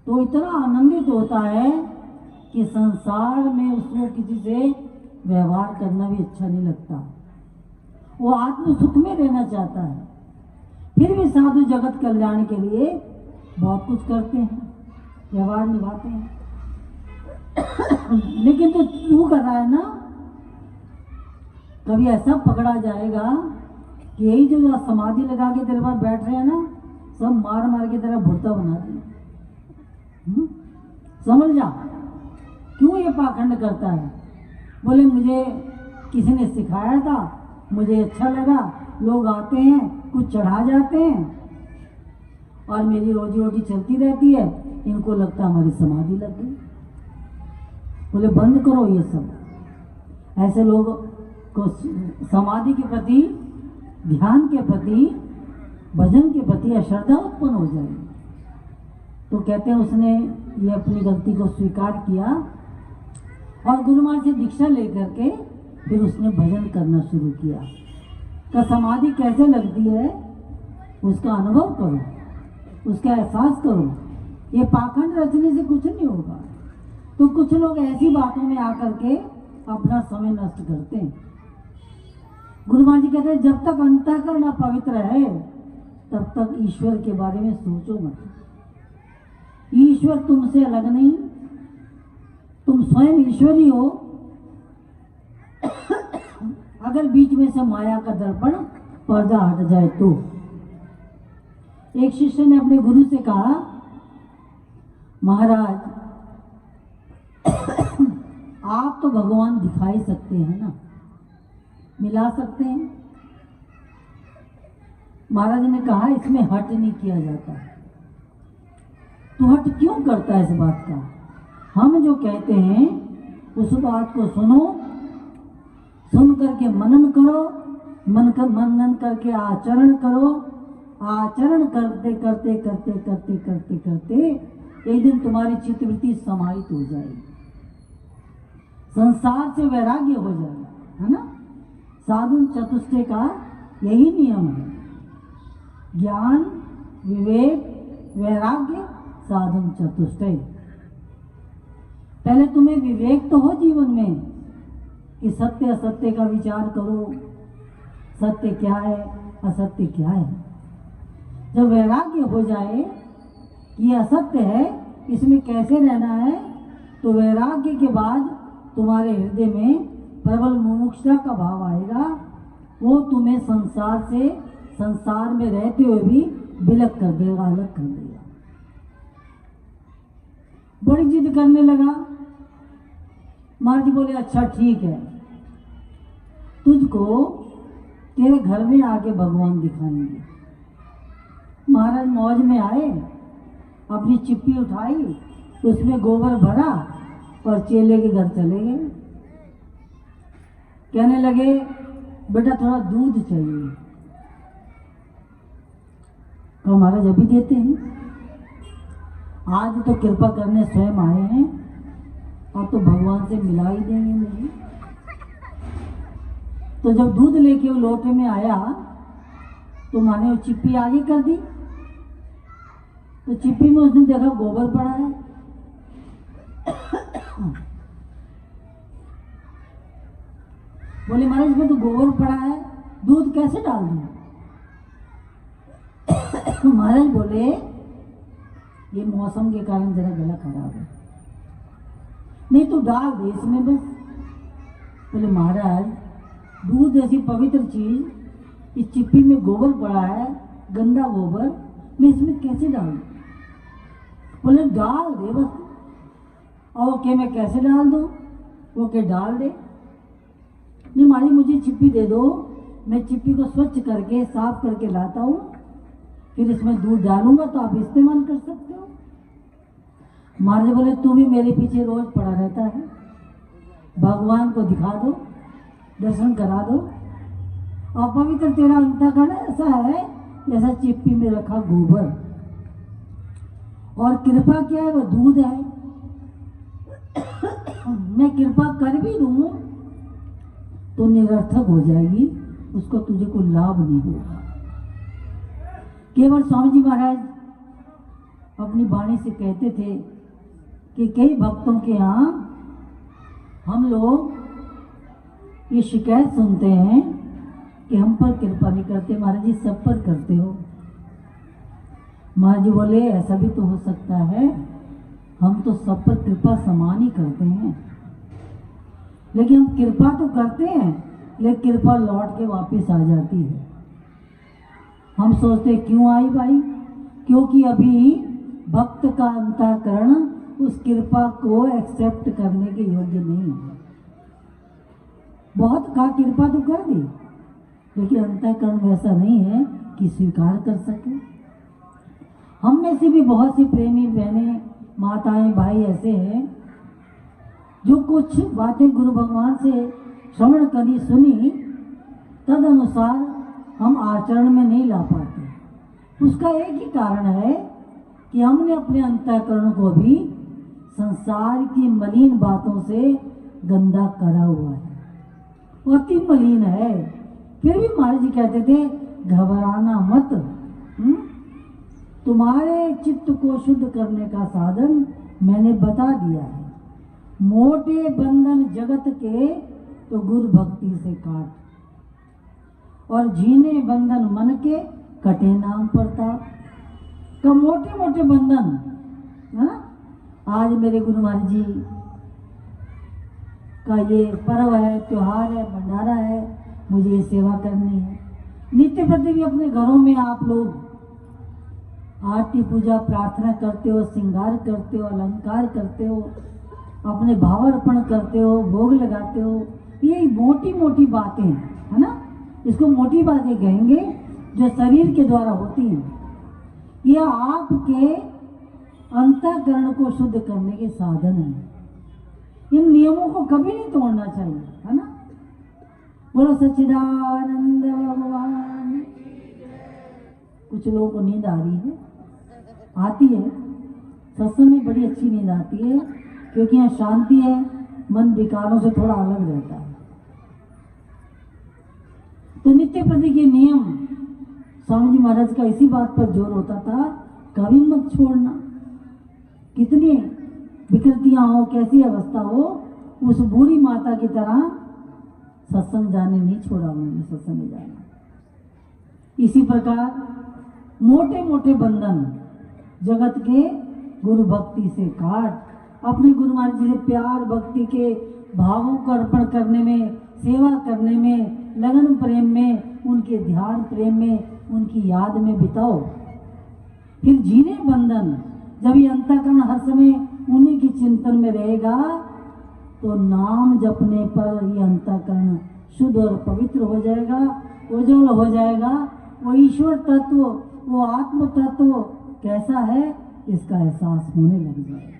तो इतना आनंदित होता है कि संसार में उसको किसी से व्यवहार करना भी अच्छा नहीं लगता। वो आत्म सुख में रहना चाहता है। फिर भी साधु जगत कल्याण के लिए बहुत कुछ करते हैं, व्यवहार निभाते हैं। लेकिन तो तू कर रहा है ना, कभी ऐसा पकड़ा जाएगा कि यही जो समाधि लगा के तेरे पास बैठ रहे हैं ना, सब मार मार के तेरा भुर्ता बना दें। समझ जा क्यों ये पाखंड करता है। बोले मुझे किसी ने सिखाया था, मुझे अच्छा लगा, लोग आते हैं कुछ चढ़ा जाते हैं और मेरी रोजी रोटी चलती रहती है, इनको लगता हमारी समाधि लग गई। बोले बंद करो ये सब। ऐसे लोग को समाधि के प्रति, ध्यान के प्रति, भजन के प्रति अश्रद्धा उत्पन्न हो जाएगी। तो कहते हैं उसने ये अपनी गलती को स्वीकार किया और गुरु महाराज से दीक्षा लेकर के फिर उसने भजन करना शुरू किया। तो समाधि कैसे लगती है उसका अनुभव करो, उसका एहसास करो। ये पाखंड रचने से कुछ नहीं होगा। तो कुछ लोग ऐसी बातों में आकर के अपना समय नष्ट करते हैं। गुरु महाराज जी कहते हैं जब तक अंतःकरण अपवित्र है तब तक ईश्वर के बारे में सोचो मत। ईश्वर तुमसे अलग नहीं, तुम स्वयं ईश्वर ही हो। अगर बीच में से माया का दर्पण पर्दा हट जाए तो। एक शिष्य ने अपने गुरु से कहा महाराज आप तो भगवान दिखाई सकते हैं ना, मिला सकते हैं। महाराज ने कहा इसमें हट नहीं किया जाता। तो हट क्यों करता है इस बात का? हम जो कहते हैं उस बात को सुनो, सुन करके मनन करो, मनन करके आचरण करो। आचरण करते करते करते करते करते करते एक दिन तुम्हारी चित्तवृत्ति समाहित हो जाएगी, संसार से वैराग्य हो जाएगा, है ना। साधन चतुष्टय का यही नियम है, ज्ञान, विवेक, वैराग्य, साधन चतुष्टय। पहले तुम्हें विवेक तो हो जीवन में कि सत्य असत्य का विचार करो, सत्य क्या है, असत्य क्या है। जब वैराग्य हो जाए कि असत्य है, इसमें कैसे रहना है, तो वैराग्य के बाद तुम्हारे हृदय में प्रबल मुमुक्षा का भाव आएगा। वो तुम्हें संसार से, संसार में रहते हुए भी विलग कर देगा, अलग कर देगा। बड़ी जिद करने लगा। महाराज जी बोले अच्छा ठीक है, तुझको तेरे घर में आके भगवान दिखाएंगे। महाराज मौज में आए, अपनी चिप्पी उठाई, उसमें गोबर भरा और चेले के घर चले गए। कहने लगे बेटा थोड़ा दूध चाहिए। तो महाराज अभी देते हैं, आज तो कृपा करने स्वयं आए हैं, अब तो भगवान से मिला ही देंगे मुझे। तो जब दूध लेके वो लोटे में आया तो माने वो चिप्पी आगे कर दी, तो चिप्पी में उसने देखा गोबर पड़ा है। बोले महाराज इसमें तो गोबर पड़ा है, दूध कैसे डाल दूं? महाराज बोले ये मौसम के कारण जरा गला खराब है, नहीं तो डाल दे इसमें बस। बोले महाराज दूध जैसी पवित्र चीज इस चिप्पी में गोबर पड़ा है, गंदा गोबर, मैं इसमें कैसे डालूं? बोले डाल दे बस। ओके मैं कैसे डाल दूं? ओके डाल दे। नहीं मारी मुझे चिप्पी दे दो, मैं चिप्पी को स्वच्छ करके साफ करके लाता हूँ, फिर इसमें दूध डालूंगा तो आप इस्तेमाल कर सकते हो। महाराज बोले तू भी मेरे पीछे रोज पड़ा रहता है, भगवान को दिखा दो, दर्शन करा दो। और पवित्र तेरा अंतःकरण ऐसा है जैसा चिप्पी में रखा गोबर, और कृपा क्या है? वो दूध है। मैं कृपा कर भी दूं तो निरर्थक हो जाएगी, उसको तुझे कोई लाभ नहीं होगा। केवल स्वामी जी महाराज अपनी वाणी से कहते थे कि कई भक्तों के यहाँ हम लोग ये शिकायत सुनते हैं कि हम पर कृपा नहीं करते। महाराज जी सब पर करते हो। महाराज जी बोले ऐसा भी तो हो सकता है, हम तो सब पर कृपा समान ही करते हैं, लेकिन हम कृपा तो करते हैं लेकिन कृपा लौट के वापस आ जाती है। हम सोचते क्यों आई भाई? क्योंकि अभी भक्त का अंतःकरण उस कृपा को एक्सेप्ट करने के योग्य नहीं है। बहुत का कृपा तो कर दी, लेकिन अंतःकरण वैसा नहीं है कि स्वीकार कर सके। हम में से भी बहुत सी प्रेमी बहनें, माताएं, भाई ऐसे हैं जो कुछ बातें गुरु भगवान से श्रवण करी, सुनी, तद अनुसार हम आचरण में नहीं ला पाते। उसका एक ही कारण है कि हमने अपने अंतःकरण को भी संसार की मलिन बातों से गंदा करा हुआ है, अति मलिन है। फिर भी महाराज जी कहते थे घबराना मत, तुम्हारे चित्त को शुद्ध करने का साधन मैंने बता दिया है। मोटे बंधन जगत के तो गुरु भक्ति से काट, और जीने बंधन मन के कटे नाम प्रताप। तो मोटे मोटे बंधन है ना। आज मेरे गुरु महाराज जी का ये पर्व है, त्योहार है, भंडारा है, मुझे ये सेवा करनी है। नित्य प्रति भी अपने घरों में आप लोग आरती पूजा प्रार्थना करते हो, श्रृंगार करते हो, अलंकार करते हो, अपने भावार्पण करते हो, भोग लगाते हो, ये मोटी मोटी बातें है ना, इसको मोटी बातें कहेंगे जो शरीर के द्वारा होती हैं। ये आपके अंतःकरण को शुद्ध करने के साधन हैं। इन नियमों को कभी नहीं तोड़ना चाहिए, है ना। बोलो सच्चिदानंद भगवान। कुछ लोगों को नींद आ रही है, आती है, सत्संग में बड़ी अच्छी नींद आती है, क्योंकि यहाँ शांति है, मन विकारों से थोड़ा अलग रहता है। तो नित्य प्रति के नियम, स्वामी जी महाराज का इसी बात पर जोर होता था, कभी मत छोड़ना। कितनी विकृतियां हो, कैसी अवस्था हो, उस बूढ़ी माता की तरह सत्संग जाने नहीं छोड़ा उन्होंने, सत्संग में जाना। इसी प्रकार मोटे मोटे बंधन जगत के गुरु भक्ति से काट, अपने गुरु महाराज जी से प्यार भक्ति के भावों को अर्पण करने में, सेवा करने में, लगन प्रेम में, उनके ध्यान प्रेम में, उनकी याद में बिताओ। फिर जीने बंधन, जब ये अंतःकरण हर समय उन्हीं की चिंतन में रहेगा, तो नाम जपने पर ये अंतःकरण शुद्ध और पवित्र हो जाएगा, उज्ज्वल हो जाएगा। वो ईश्वर तत्व, वो आत्म तत्व कैसा है, इसका एहसास होने लग जाएगा।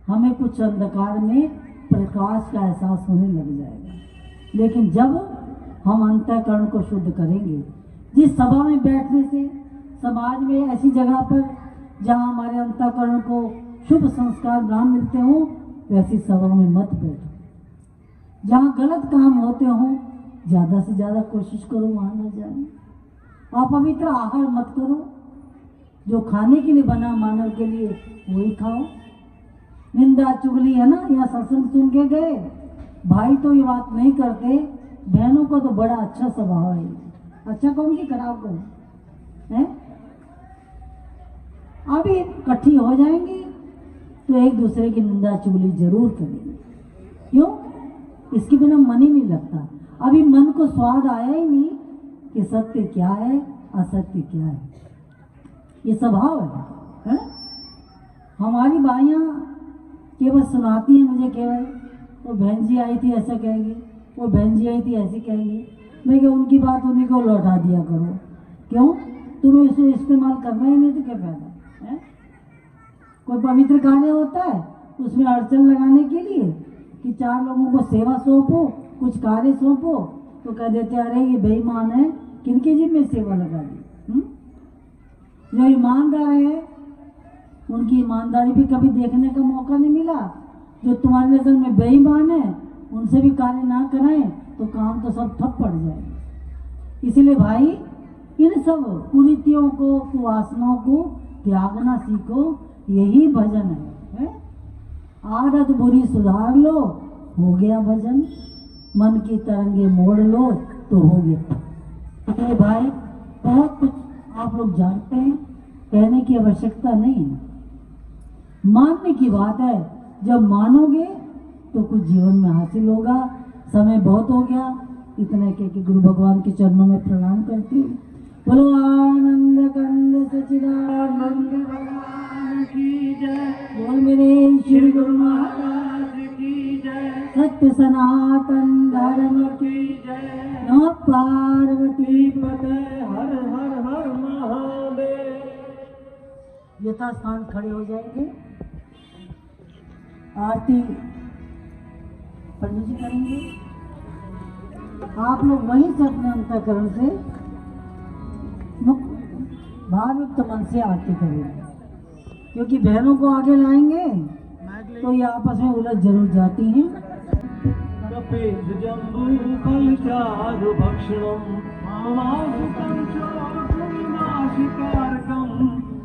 हमें कुछ अंधकार में प्रकाश का एहसास होने लग जाएगा। लेकिन जब हम अंतःकरण को शुद्ध करेंगे, जिस सभा में बैठने से, समाज में ऐसी जगह पर जहाँ हमारे अंतःकरण को शुभ संस्कार नाम मिलते हो, वैसी सभा में मत बैठो। जहाँ गलत काम होते हो, ज़्यादा से ज़्यादा कोशिश करो वहाँ न जाए। अपवित्र आहार मत करो, जो खाने के लिए बना मानव के लिए वही खाओ। निंदा चुगली है ना, यहाँ सत्संग सुन के गए, भाई तो ये बात नहीं करते, बहनों को तो बड़ा अच्छा स्वभाव है। अच्छा कहूँ कि खराब कहूँ है? अभी इकट्ठी हो जाएंगी तो एक दूसरे की निंदा चुगली जरूर करेंगे। क्यों? इसके बिना मन ही नहीं लगता। अभी मन को स्वाद आया ही नहीं कि सत्य क्या है, असत्य क्या है। ये स्वभाव है? हमारी बाइयाँ केवल सुनाती हैं मुझे, केवल वो बहन जी आई थी ऐसा कहेगी, वो बहन जी आई थी ऐसे कहेगी। मैं क्या उनकी बात उन्हीं को लौटा दिया करो। क्यों? तुम्हें इसे इस्तेमाल करना ही नहीं तो क्या फायदा है? कोई पवित्र कार्य होता है उसमें अड़चन लगाने के लिए कि चार लोगों को सेवा सौंपो, कुछ कार्य सौंपो, तो कह देते अरे ये बेईमान है, किनके जिम्मे में सेवा लगा दी। जो ईमानदार है उनकी ईमानदारी भी कभी देखने का मौका नहीं मिला। जो तुम्हारी नजर में बेईमान है उनसे भी कार्य ना कराएं तो काम तो सब ठप पड़ जाएगा। इसलिए भाई इन सब कुरीतियों को, कुवासनाओं को त्यागना सीखो। यही भजन है? आदत बुरी सुधार लो, हो गया भजन। मन की तरंगे मोड़ लो तो हो गया। तो भाई बहुत कुछ आप लोग जानते हैं, कहने की आवश्यकता नहीं है, मानने की बात है। जब मानोगे तो कुछ जीवन में हासिल होगा। समय बहुत हो गया, इतने के गुरु भगवान के चरणों में प्रणाम करती हूँ। बोलो आनंद कंद सच्चिदानंद भगवान की जय। बोल मेरे श्री गुरु महाराज की जय। सत्य सनातन धर्म की जय। नमः पार्वती पते हर हर हर महादेव। यथास्थान खड़े हो जाएंगे, आरती पंडित जी करेंगे। आप लोग वहीं से अपने अंतःकरण से भावयुक्त मन से आरती करेंगे, क्योंकि बहनों को आगे लाएंगे तो ये आपस में उलझ जरूर जाती हैं।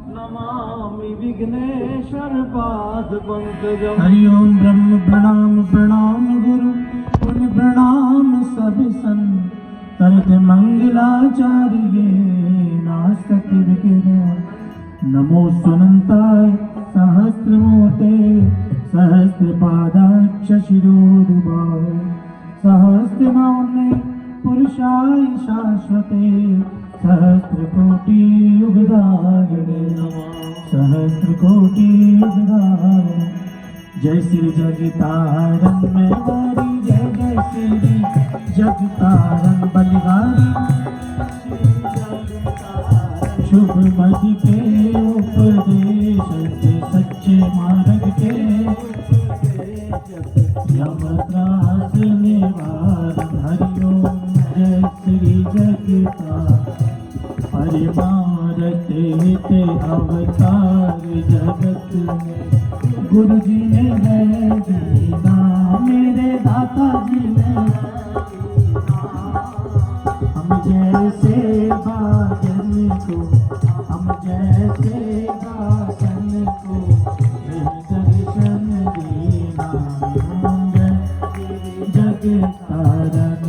नमामि विघ्नेश्वर पाद पंकजम। हरिओम ब्रह्म प्रणाम प्रणाम गुरु पुण्य प्रणाम सब संत करत मंगलाचार्य नास्तिक नमो सुनंताय सहस्रमूर्ते सहस्रपादाक्ष शिरोरुबाय सहस्रनाम्ने पुरुषाय शाश्वते सहस्रकोटि युगधारिणे नमः सहस्रकोटि युगधारिणे जय श्री जगतारन में वारी, जय जय श्री जगतारन बलिहारी। शुभ मति के उपदेश से सच्चे मार्ग के, यमत्रास निवारण हरिओम। जय श्री जगतारन परिवारत हित अवतार जगत में। गुरु जी ने है दीना, मेरे दाता जी ने। हम जैसे भाजन को, हम जैसे भाजन को दर्शन देना। जगतारन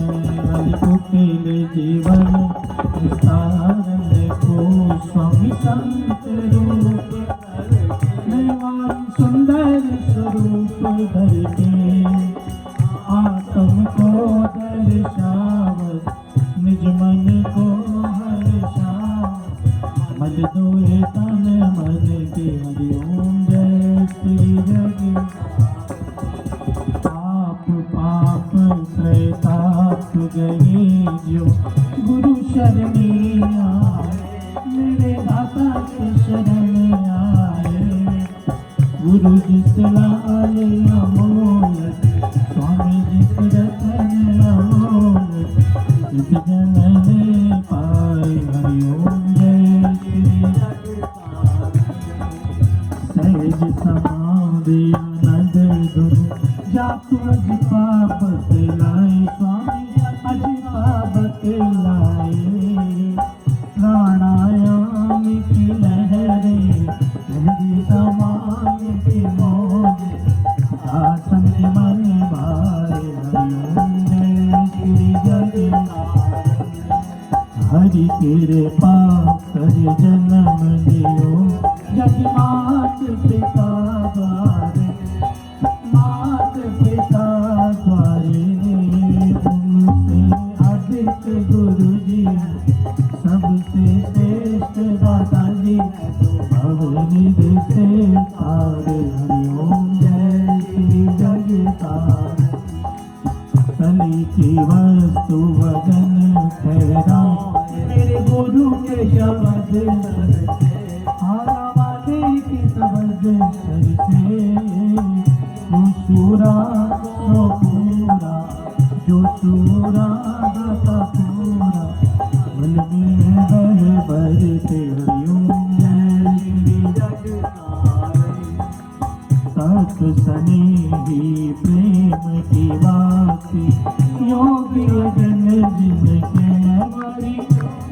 कुटिल जीवन विस्तारन को, स्वामी संत रूप सुंदर स्वरूप धर के। आत्म को दर्शावत, निज मन को हर्षावत। मल दोए तन मन के, हरिओम। जय श्री जगताप पाप त्रैताप गए जो, गुरु शरणी आए। मेरे दाता के शरण आए। गुरु जिस लाल अमोल, स्वामी जिस रतन अमोल। जिस जन ने पाए, हरिओम। जय श्री सहज समाधि आनंद धुन, जातु अज पाप लाए। स्वामी अज पाप लाए। प्राणायाम की लहरे, लहरी समान की मौज। आसन मन भाए, हरिओम। जय श्री जगतारन हरि कृपा कर जन्म लियो। जग मात पिता द्वारे, मात पिता द्वारे। तुमसे अधिक गुरु जी, सबसे श्रेष्ठ दाता जी। भवनिधि से तारे, हरिओम। जय श्री जगतारन तली की वस्तु वदन ठहरा। मेरे गुरु के शब्द हारा वाले की शब्द से। जो सूरा सो पूरा, जो सूरा दाता पूरा। मन में बह बरते, हरिओम। जय श्री जगतारन सत स्नेही प्रेम की बाती। योगी अगन जिनके वारी,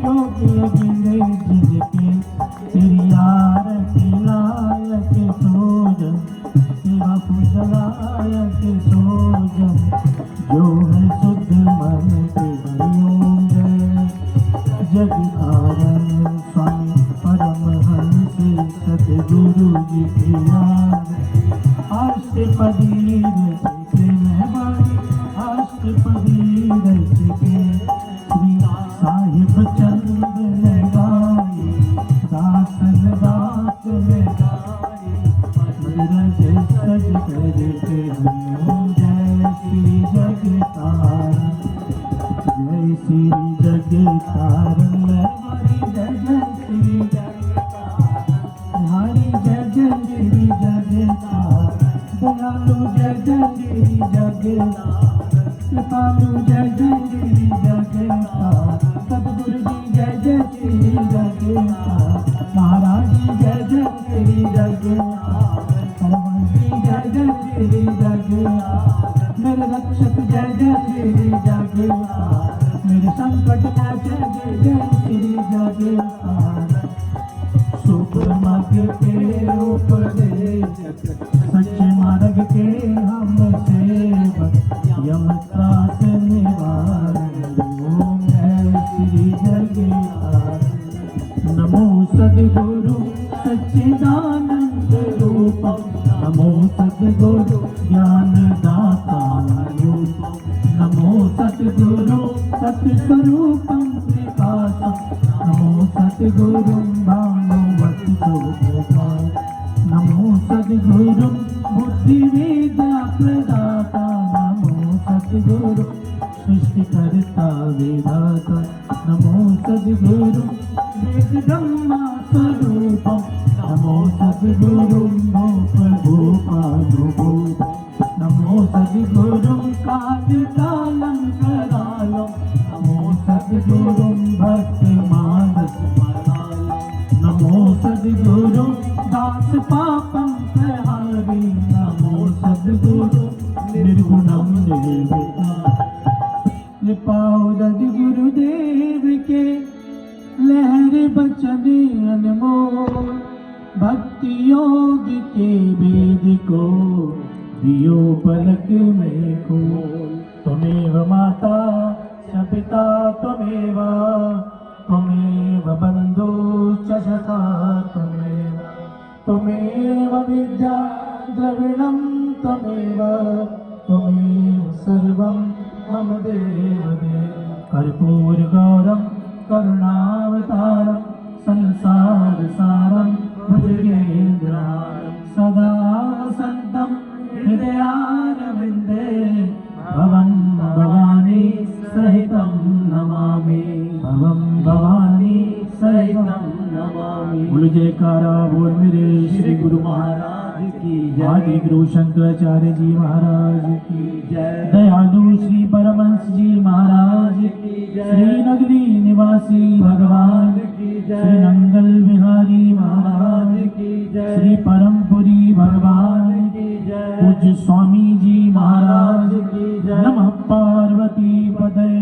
योगी अगन जिनके। तेरी आरती लायक सोजन, सेवा पूजलायक सोजन। जो है शुद्ध मन के, हरिओम। जय जगतारन स्वामी परमहंस सतगुरु जी की याद। अष्टपदी रच के मेहबानी, अष्टपदी रच के। श्री साहिब चंद ने गाई, दासन दास ने गाई। रज सज करके, हरिओम। जय श्री जगतारन, जय श्री जगतारन। हरि जय जय श्री जगतारन, हरि जय जय श्री जगतारन। दयालु जय जय श्री जगतारन, कृपालु जय जय श्री जगतारन। सतगुरु जी जय जय श्री जगतारन। महाराज जी जय जय श्री जगतारन। हनुमान जी जय जय श्री जगतारन। मेरे रक्षक जय जय श्री जगतारन। मेरे संकट नाशक जय जय श्री जगतारन। सुख मार्ग के उपदेशक, सच्चे मार्ग के हम सेवक। यम त्रास निवारण, ओम जय श्री जगतारन। नमो सद्गुरु सच्चिदानंद रूपम। नमो सद्गुरु ज्ञानदाता रूपम। नमो सद्गुरु सत्स्वरूपं प्रकाशम। नमो सद्गुरुं भानुवत्सोपकाय। नमो सद्गुरुं बुद्धिवे सद्गुरु सृष्टिकर्ता विधाता नमो सद्गुरु वेद ब्रह्मा स्वरूपम नमो सद्गुरु नो प्रभु पादुभूत नमो सद्गुरु कालिकालं करालं नमो सद्गुरु भक्त मानस मनालं नमो सद्गुरु दास पापं प्रहारी नमो सद्गुरु निर्गुणं निर्विकारं कृपाउदद गुरुदेव के लहर बचन अनमोल भक्ति योग के वेद को दियो पलक में खोल त्वमेव माता च पिता त्वमेव त्वमेव बन्धु च सखा त्वमेव विद्या द्रविणं त्वमेव सर्वं मम देवदेव कर्पूरगौरं करुणावतारं संसारसारं भुजगेन्द्रहारं सदा वसन्तं हृदयारविन्दे भवं भवानी सहितं नमामि भवं भवानी सहितं नमामि। बोल जयकारा बोल मेरे श्री गुरु महाराज की जय। आदि गुरु शंकराचार्य जी महाराज की जय। दयालु श्री परमहंस जी महाराज की जय। श्री नगरी निवासी भगवान की जय। श्री नंगल बिहारी महाराज की जय। श्री परमपुरी भगवान की जय। पूज्य स्वामी जी महाराज की जय। नमः पार्वती पदे